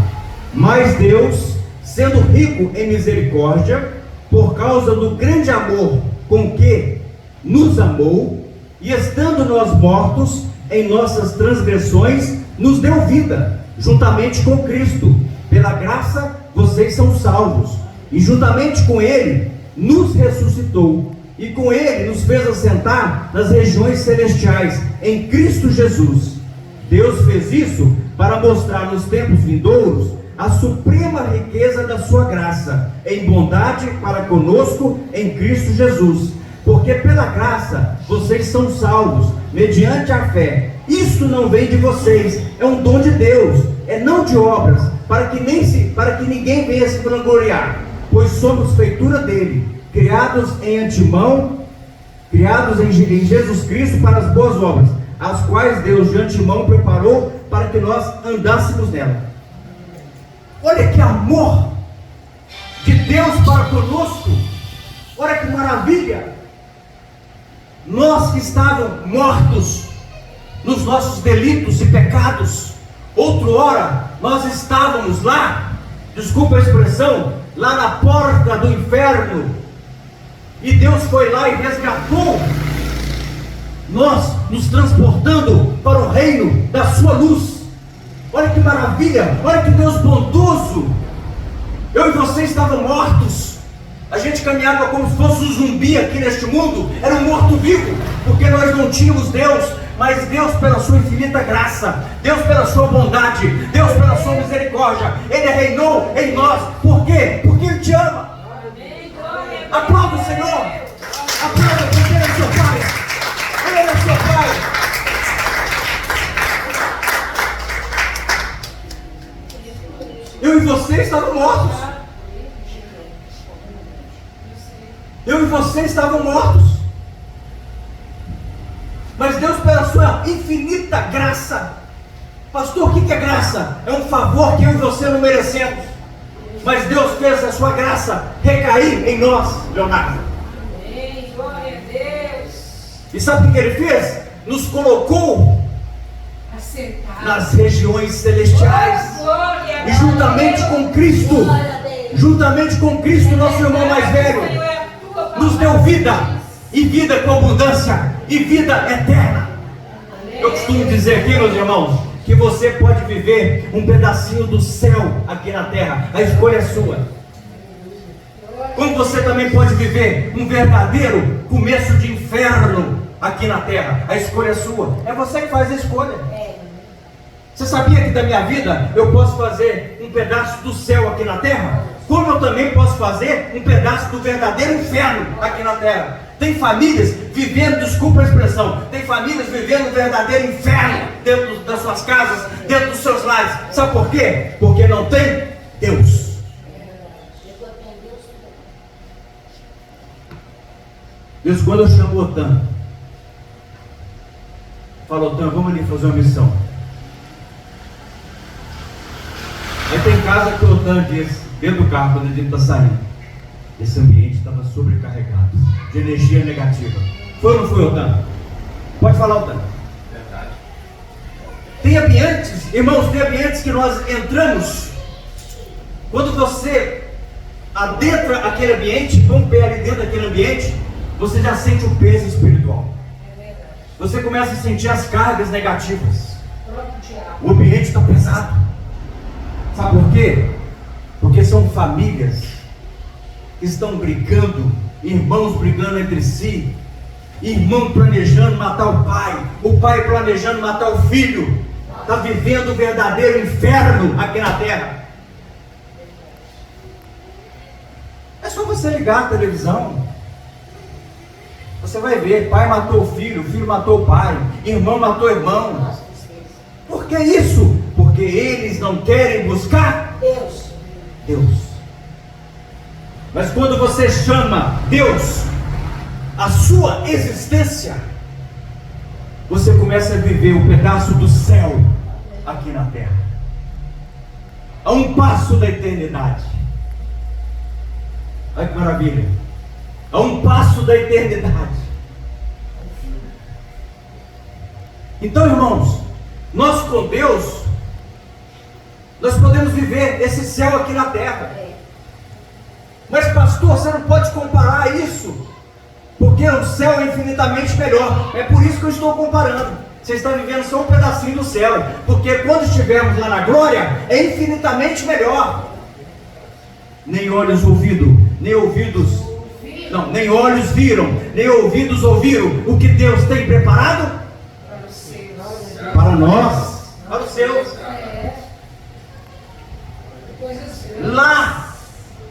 Speaker 3: Mas Deus, sendo rico em misericórdia, por causa do grande amor com que nos amou, e estando nós mortos em nossas transgressões, nos deu vida, juntamente com Cristo. Pela graça vocês são salvos, e juntamente com Ele nos ressuscitou, e com Ele nos fez assentar nas regiões celestiais, em Cristo Jesus. Deus fez isso para mostrar nos tempos vindouros a suprema riqueza da sua graça, em bondade para conosco em Cristo Jesus. Porque pela graça vocês são salvos, mediante a fé. Isso não vem de vocês, é um dom de Deus, é não de obras, para que ninguém venha se vangloriar, pois somos feitura dele, criados em antemão, criados em Jesus Cristo para as boas obras, as quais Deus de antemão preparou para que nós andássemos nela. Olha que amor de Deus para conosco, olha que maravilha. Nós que estávamos mortos nos nossos delitos e pecados, outrora nós estávamos lá, desculpa a expressão, lá na porta do inferno, e Deus foi lá e resgatou nós, nos transportando para o reino da sua luz. Olha que maravilha, olha que Deus bondoso. Eu e você estavam mortos, a gente caminhava como se fosse um zumbi aqui neste mundo, era um morto-vivo, porque nós não tínhamos Deus. Mas Deus, pela sua infinita graça, Deus pela sua bondade, Deus pela sua misericórdia, Ele reinou em nós. Por quê? Porque Ele te ama. Aplauda o Senhor. Aplauda, porque Ele é seu Pai. Ele é seu Pai. Eu e você estavam mortos. Eu e você estavam mortos. Mas Deus, pela sua infinita graça, pastor, o que é graça? É um favor que eu e você não merecemos, mas Deus fez a sua graça recair em nós, Leonardo.
Speaker 2: Amém, glória a Deus.
Speaker 3: E sabe o que Ele fez? Nos colocou nas regiões celestiais, e juntamente com Cristo, nosso irmão mais velho, nos deu vida, e vida com abundância, e vida eterna. Eu costumo dizer aqui, meus irmãos, que você pode viver um pedacinho do céu aqui na terra, a escolha é sua. Como você também pode viver um verdadeiro começo de inferno aqui na terra, a escolha é sua. É você que faz a escolha. Você sabia que da minha vida eu posso fazer um pedaço do céu aqui na terra? Como eu também posso fazer um pedaço do verdadeiro inferno aqui na terra? Tem famílias vivendo, desculpa a expressão, tem famílias vivendo um verdadeiro inferno dentro das suas casas, dentro dos seus lares. Sabe por quê? Porque não tem Deus. Deus, quando eu chamo o Otan, fala: Otan, vamos ali fazer uma missão. Aí tem casa que o Otan diz, dentro do carro, quando ele está saindo: esse ambiente estava sobrecarregado de energia negativa. Foi ou não foi, Otan? Pode falar, Otan. Verdade. Tem ambientes, irmãos, tem ambientes que nós entramos. Quando você adentra aquele ambiente, põe um pé ali dentro daquele ambiente, você já sente o peso espiritual. Você começa a sentir as cargas negativas. O ambiente está pesado. Sabe por quê? Porque são famílias que estão brigando, irmãos brigando entre si, irmão planejando matar o pai planejando matar o filho. Está vivendo o verdadeiro inferno aqui na terra. É só você ligar a televisão, você vai ver: pai matou o filho matou o pai, irmão matou o irmão. Por que isso? Porque eles não querem buscar Deus. Mas quando você chama Deus a sua existência, você começa a viver um pedaço do céu aqui na terra, a um passo da eternidade. Olha que maravilha, a um passo da eternidade. Então, irmãos, nós com Deus, nós podemos viver esse céu aqui na terra. Mas pastor, você não pode comparar isso, porque o céu é infinitamente melhor. É por isso que eu estou comparando. Você está vivendo só um pedacinho do céu, porque quando estivermos lá na glória, é infinitamente melhor. Nem olhos ouviram, nem ouvidos, não, nem olhos viram, nem ouvidos ouviram o que Deus tem preparado para nós, para os seus. Lá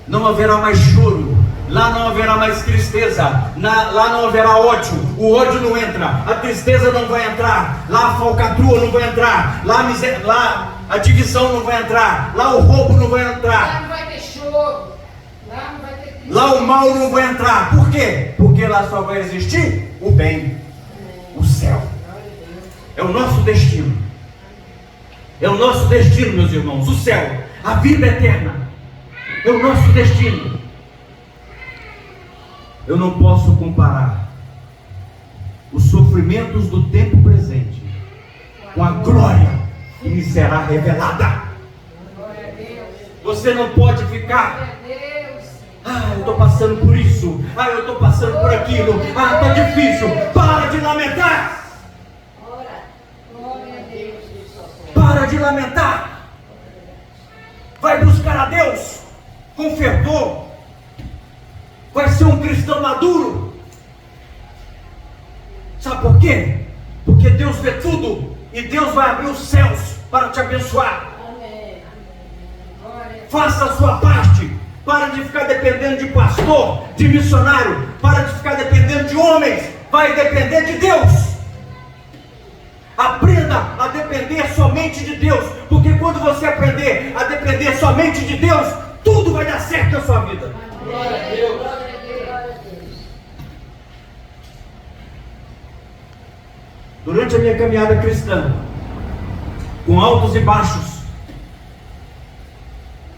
Speaker 3: não haverá mais choro, lá não haverá mais tristeza, lá não haverá ódio. O ódio não entra, a tristeza não vai entrar, lá a falcatrua não vai entrar, lá a divisão não vai entrar, lá o roubo não vai entrar,
Speaker 2: lá não vai ter choro, lá não vai ter tristeza,
Speaker 3: lá o mal não vai entrar. Por quê? Porque lá só vai existir o bem, o céu. É o nosso destino, é o nosso destino, meus irmãos. O céu, a vida eterna, é o nosso destino. Eu não posso comparar os sofrimentos do tempo presente com a glória que me será revelada. Você não pode ficar: eu estou passando por isso, eu estou passando por aquilo, está difícil. Para de lamentar. Para de lamentar. Vai buscar a Deus com fervor. Vai ser um cristão maduro. Sabe por quê? Porque Deus vê tudo e Deus vai abrir os céus para te abençoar. Faça a sua parte. Para de ficar dependendo de pastor, de missionário. Para de ficar dependendo de homens. Vai depender de Deus. Aprenda a depender somente de Deus, porque quando você aprender a depender somente de Deus, tudo vai dar certo na sua vida. Glória a Deus. Durante a minha caminhada cristã, com altos e baixos,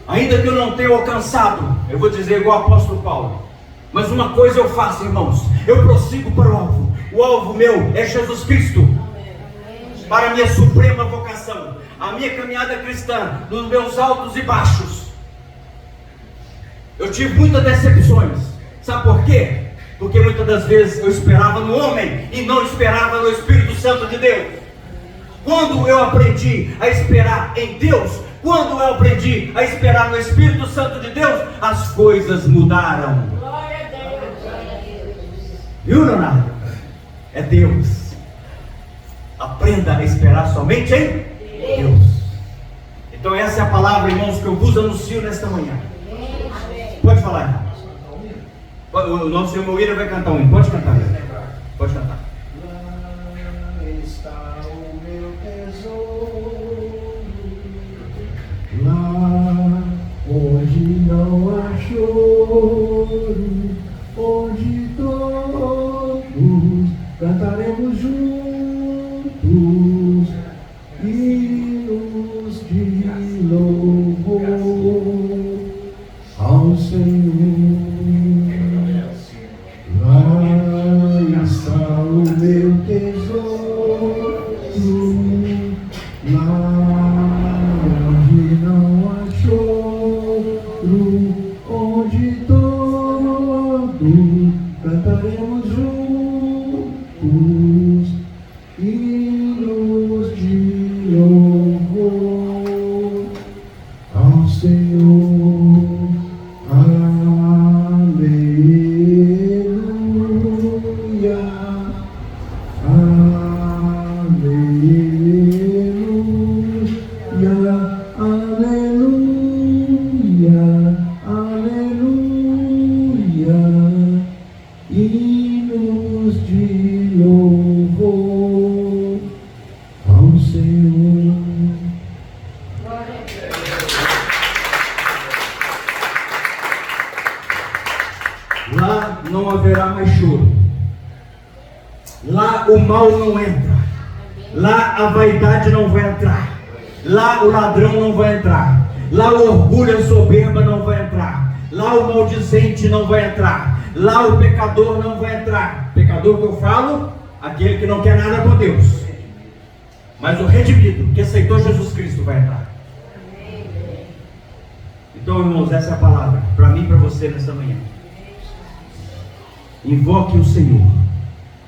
Speaker 3: ainda que eu não tenha alcançado, eu vou dizer igual o apóstolo Paulo, mas uma coisa eu faço, irmãos, eu prossigo para o alvo. O alvo meu é Jesus Cristo. Para a minha suprema vocação, a minha caminhada cristã, nos meus altos e baixos, eu tive muitas decepções. Sabe por quê? Porque muitas das vezes eu esperava no homem e não esperava no Espírito Santo de Deus. Quando eu aprendi a esperar em Deus, quando eu aprendi a esperar no Espírito Santo de Deus, as coisas mudaram.
Speaker 2: Glória a Deus.
Speaker 3: Viu, Leonardo? É Deus. Aprenda a esperar somente em Deus. Então essa é a palavra, irmãos, que eu vos anuncio nesta manhã. Pode falar, irmãos. O nosso irmão William vai cantar um hino. Pode cantar, pode cantar.
Speaker 1: Lá está o meu tesouro, lá onde não há choro, onde todos cantaremos juntos hinos de louvor ao Senhor. Lá está o meu tesouro, lá onde não há choro, onde todos cantaremos juntos hinos de louvor ao Senhor.
Speaker 3: Lá não haverá mais choro. Lá o mal não entra. Lá a vaidade não vai entrar. Lá o ladrão não vai entrar. Lá o orgulho e a soberba não vai entrar. Lá o maldizente não vai entrar. Lá o pecador não vai entrar. Pecador que eu falo, aquele que não quer nada com Deus. Mas o redimido, que aceitou Jesus Cristo, vai entrar. Então, irmãos, essa é a palavra para mim e para você nessa manhã. Invoque o Senhor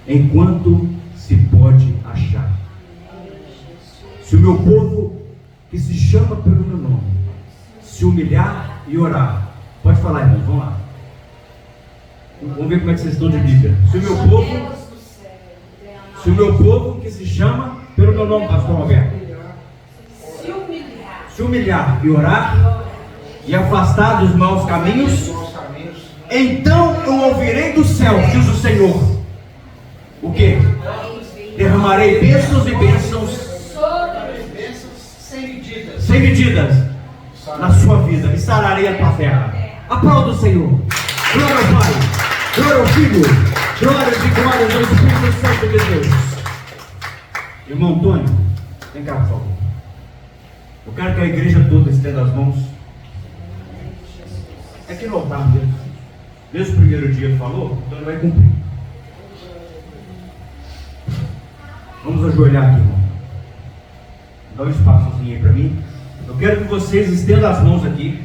Speaker 3: enquanto se pode achar. Se o meu povo, que se chama pelo meu nome, se humilhar e orar. Pode falar, irmãos, vamos lá. Vamos ver como é que vocês estão de Bíblia. Se o meu povo que se chama pelo meu nome, pastor Roberto, se humilhar e orar e afastar dos maus caminhos, então eu ouvirei do céu, diz o Senhor. O que? Derramarei bênçãos e bênçãos sem medidas na sua vida e sararei a tua terra. Aplauda o Senhor. Glória ao Pai, glória ao Filho, glórias e glórias ao Espírito Santo de Deus. Irmão Antônio, vem cá, por favor. Eu quero que a igreja toda estenda as mãos. É que no altar mesmo. Desde o primeiro dia ele falou, então ele vai cumprir. Vamos ajoelhar aqui, irmão. Dá um espaçozinho aí para mim. Eu quero que vocês estendam as mãos aqui.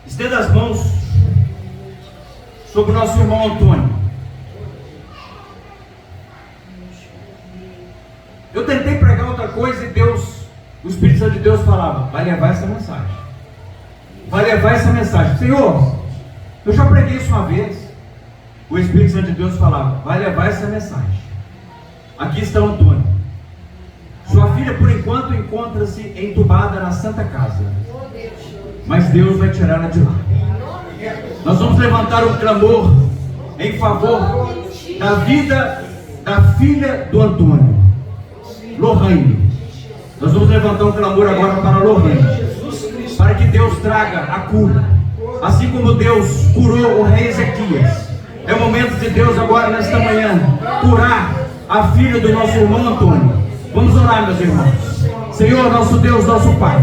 Speaker 3: Estenda as mãos sobre o nosso irmão Antônio. Eu tentei pregar outra coisa e Deus, o Espírito Santo de Deus falava, vai levar essa mensagem. Vai levar essa mensagem. Senhor, eu já preguei isso uma vez. O Espírito Santo de Deus falava, vai levar essa mensagem. Aqui está o Antônio. Sua filha, por enquanto, encontra-se entubada na Santa Casa. Mas Deus vai tirar ela de lá. Nós vamos levantar um clamor em favor da vida da filha do Antônio, Lohane. Nós vamos levantar um clamor agora para Lohane, para que Deus traga a cura, assim como Deus curou o rei Ezequias. É o momento de Deus agora, nesta manhã, curar a filha do nosso irmão Antônio. Vamos orar, meus irmãos. Senhor, nosso Deus, nosso Pai,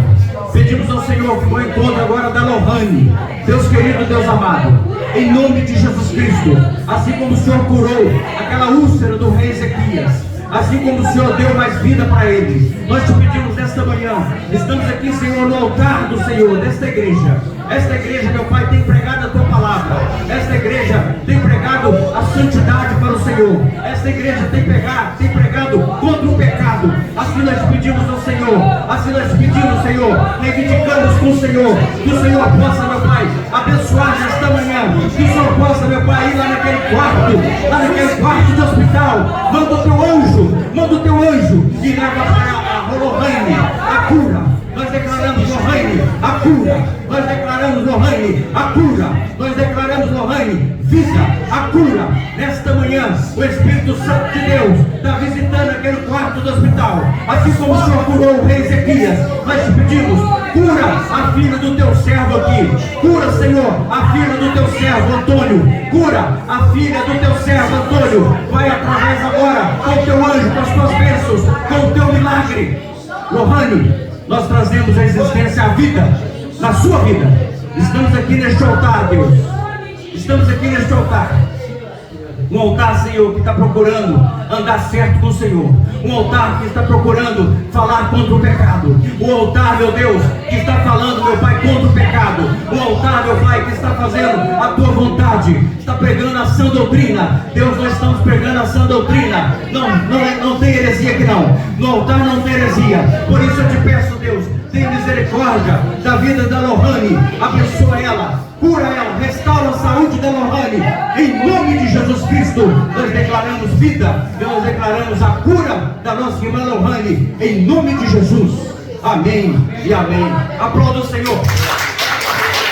Speaker 3: pedimos ao Senhor que o encontro agora da Lohane, Deus querido, Deus amado, em nome de Jesus Cristo, assim como o Senhor curou aquela úlcera do rei Ezequias, assim como o Senhor deu mais vida para ele, nós te pedimos nesta manhã, estamos aqui, Senhor, no altar do Senhor, desta igreja. Esta igreja, meu Pai, tem pregado a tua palavra. Esta igreja tem pregado a santidade para o Senhor. Esta igreja tem pregado contra o pecado. Assim nós pedimos ao Senhor, assim nós pedimos, Senhor, reivindicamos com o Senhor, que o Senhor possa, meu Pai, abençoar nesta manhã, que o Senhor possa, meu Pai, ir lá naquele quarto de hospital. Manda o teu anjo e leva para a Lohane a cura. Nós declaramos, Lohane, a cura. Nós declaramos, Lohane, a cura. Nós declaramos, Lohane, vida, a cura. Nesta manhã, o Espírito Santo de Deus está visitando aquele quarto do hospital. Assim como o Senhor curou o rei Ezequias, nós te pedimos, cura a filha do teu servo aqui. Cura, Senhor, a filha do teu servo Antônio. Cura a filha do teu servo Antônio. Vai através agora com o teu anjo, com as tuas bênçãos, com o teu milagre. Lohane, nós trazemos a existência, a vida, na sua vida. Estamos aqui neste altar, Deus. Estamos aqui neste altar. Um altar, Senhor, que está procurando andar certo com o Senhor. Um altar que está procurando falar contra o pecado. Um altar, meu Deus, que está falando, meu Pai, contra o pecado. Um altar, meu Pai, que está fazendo a tua vontade. Está pregando a sã doutrina. Deus, nós estamos pregando a sã doutrina. Não tem heresia aqui não. No altar não tem heresia. Por isso eu te peço, Deus, tenha misericórdia da vida da Lohane. Abençoa ela, cura ela, restaura a saúde da Lohane. Em nome de Jesus Cristo, nós declaramos vida e nós declaramos a cura da nossa irmã Lohane. Em nome de Jesus. Amém e amém. Aplauda o Senhor.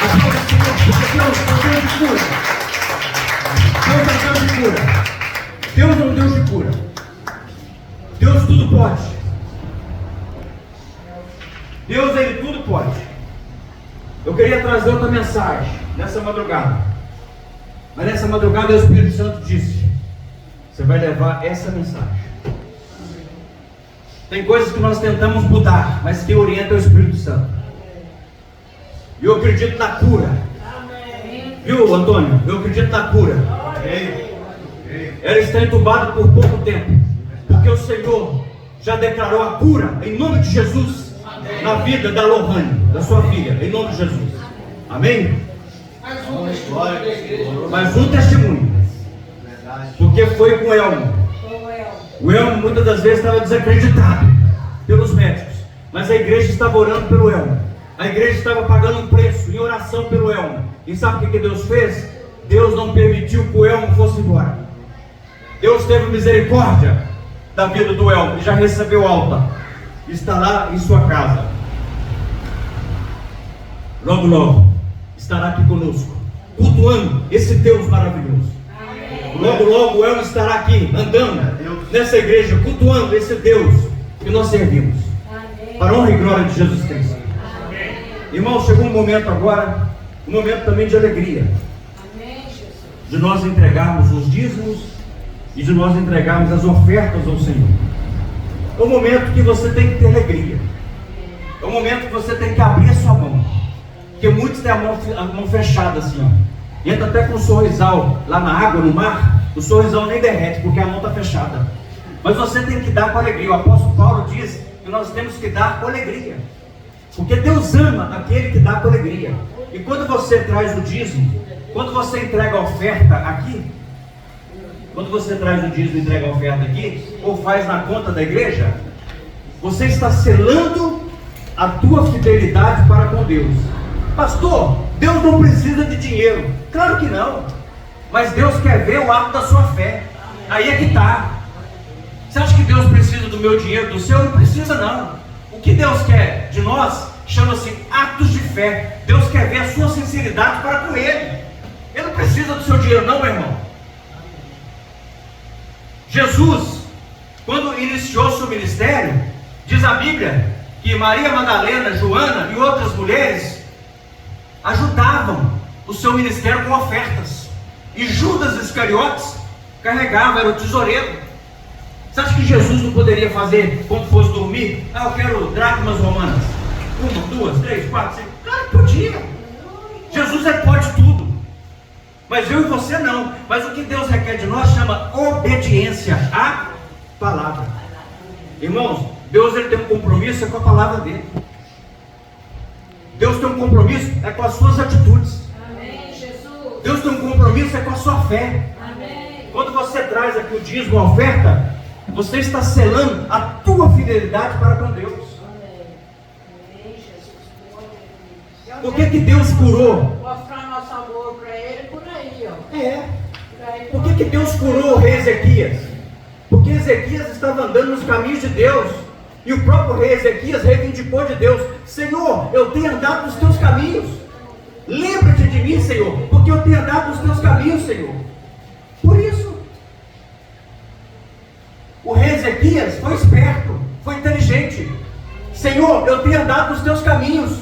Speaker 3: Aplauda o Senhor, porque Deus é um Deus de cura. Deus é um Deus de cura. Deus é um Deus de cura. Deus tudo pode. Deus, Ele tudo pode. Eu queria trazer outra mensagem nessa madrugada. Mas nessa madrugada o Espírito Santo disse: você vai levar essa mensagem. Tem coisas que nós tentamos mudar, mas quem orienta é o Espírito Santo. E eu acredito na cura. Viu, Antônio? Eu acredito na cura. Ela está entubada por pouco tempo, porque o Senhor já declarou a cura em nome de Jesus na vida da Lohane, da sua filha, em nome de Jesus. Amém? Mais um testemunho, porque foi com o Elmo. O Elmo muitas das vezes estava desacreditado pelos médicos, mas a igreja estava orando pelo Elmo. A igreja estava pagando um preço em oração pelo Elmo. E sabe o que Deus fez? Deus não permitiu que o Elmo fosse embora. Deus teve misericórdia da vida do Elmo e já recebeu alta. Está lá em sua casa. Logo, logo estará aqui conosco, cultuando esse Deus maravilhoso. Logo, logo o Elmo estará aqui, andando nessa igreja, cultuando esse Deus que nós servimos. Para a honra e glória de Jesus Cristo. Irmão, chegou um momento agora, um momento também de alegria. De nós entregarmos os dízimos e de nós entregarmos as ofertas ao Senhor. É um momento que você tem que ter alegria. É um momento que você tem que abrir a sua mão. Porque muitos têm a mão fechada assim, ó. Entra até com o sorrisal lá na água, no mar. O sorrisal nem derrete porque a mão está fechada. Mas você tem que dar com alegria. O apóstolo Paulo diz que nós temos que dar com alegria. Porque Deus ama aquele que dá com alegria. E quando você traz o dízimo, quando você entrega a oferta aqui, quando você traz o dízimo e entrega a oferta aqui, ou faz na conta da igreja, você está selando a tua fidelidade para com Deus. Pastor, Deus não precisa de dinheiro. Claro que não. Mas Deus quer ver o ato da sua fé. Aí é que está. Você acha que Deus precisa do meu dinheiro, do seu? Não precisa não. O que Deus quer de nós chama-se atos de fé. Deus quer ver a sua sinceridade para com Ele. Ele não precisa do seu dinheiro não, meu irmão. Jesus, quando iniciou seu ministério, diz a Bíblia que Maria Madalena, Joana e outras mulheres ajudavam o seu ministério com ofertas. E Judas Iscariotes carregava, era o tesoureiro. Você acha que Jesus não poderia fazer quando fosse dormir? Eu quero dracmas romanas. 1, 2, 3, 4, 5. Claro que podia. Jesus pode tudo. Mas eu e você não. Mas o que Deus requer de nós chama obediência à palavra. Irmãos, Deus tem um compromisso com a palavra dele. Deus tem um compromisso com as suas atitudes.
Speaker 2: Amém, Jesus.
Speaker 3: Deus tem um compromisso com a sua fé.
Speaker 2: Amém.
Speaker 3: Quando você traz aqui o dízimo, a oferta, você está selando a tua fidelidade para com Deus.
Speaker 2: Amém, Jesus.
Speaker 3: Por que Deus curou?
Speaker 2: Mostrar nosso amor para Ele por aí, ó.
Speaker 3: Por que Deus curou o rei Ezequias? Porque Ezequias estava andando nos caminhos de Deus. E o próprio rei Ezequias reivindicou de Deus: Senhor, eu tenho andado nos teus caminhos. Lembra-te de mim, Senhor, porque eu tenho andado nos teus caminhos, Senhor. Por isso, o rei Ezequias foi esperto, foi inteligente. Senhor, eu tenho andado nos teus caminhos,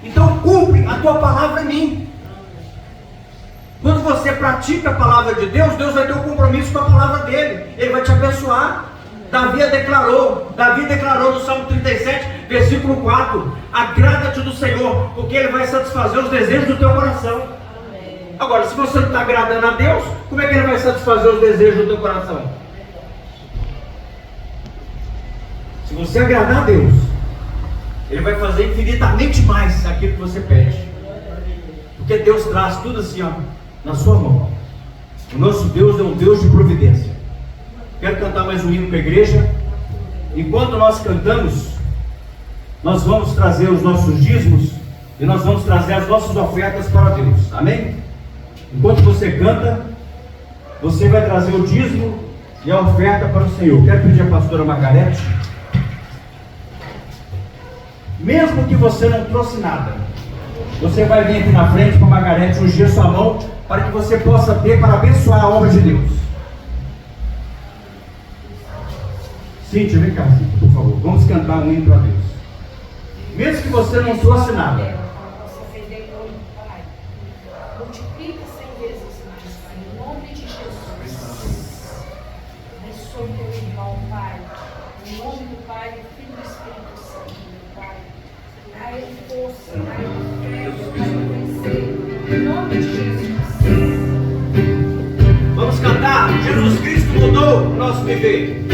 Speaker 3: então cumpre a tua palavra em mim. Quando você pratica a palavra de Deus, Deus vai ter um compromisso com a palavra dele. Ele vai te abençoar. Davi declarou no Salmo 37, versículo 4: agrada-te do Senhor, porque Ele vai satisfazer os desejos do teu coração. Amém. Agora, se você não está agradando a Deus, como é que Ele vai satisfazer os desejos do teu coração? Se você agradar a Deus, Ele vai fazer infinitamente mais aquilo que você pede. Porque Deus traz tudo assim, ó, na sua mão. O nosso Deus é um Deus de providência. Quero cantar mais um hino para a igreja. Enquanto nós cantamos, nós vamos trazer os nossos dízimos e nós vamos trazer as nossas ofertas para Deus. Amém? Enquanto você canta, você vai trazer o dízimo e a oferta para o Senhor. Quero pedir à pastora Margarete, mesmo que você não trouxe nada, você vai vir aqui na frente com a Margarete ungir sua mão para que você possa ter para abençoar a obra de Deus. Cíntia, vem cá, Cíntia, por favor. Vamos cantar um hino para Deus. Mesmo que você não trouxe nada.
Speaker 2: Você fez bem para o Pai. Multiplica 100 vezes mais, Pai, em nome de Jesus. Abençoe teu irmão, Pai. Em nome do Pai. Pai, do Filho e do Espírito Santo, meu Pai. Dá ele força, dá ele fé, meu Pai, para vencer. Em nome de Jesus.
Speaker 3: Vamos cantar. Jesus Cristo mudou o nosso viver.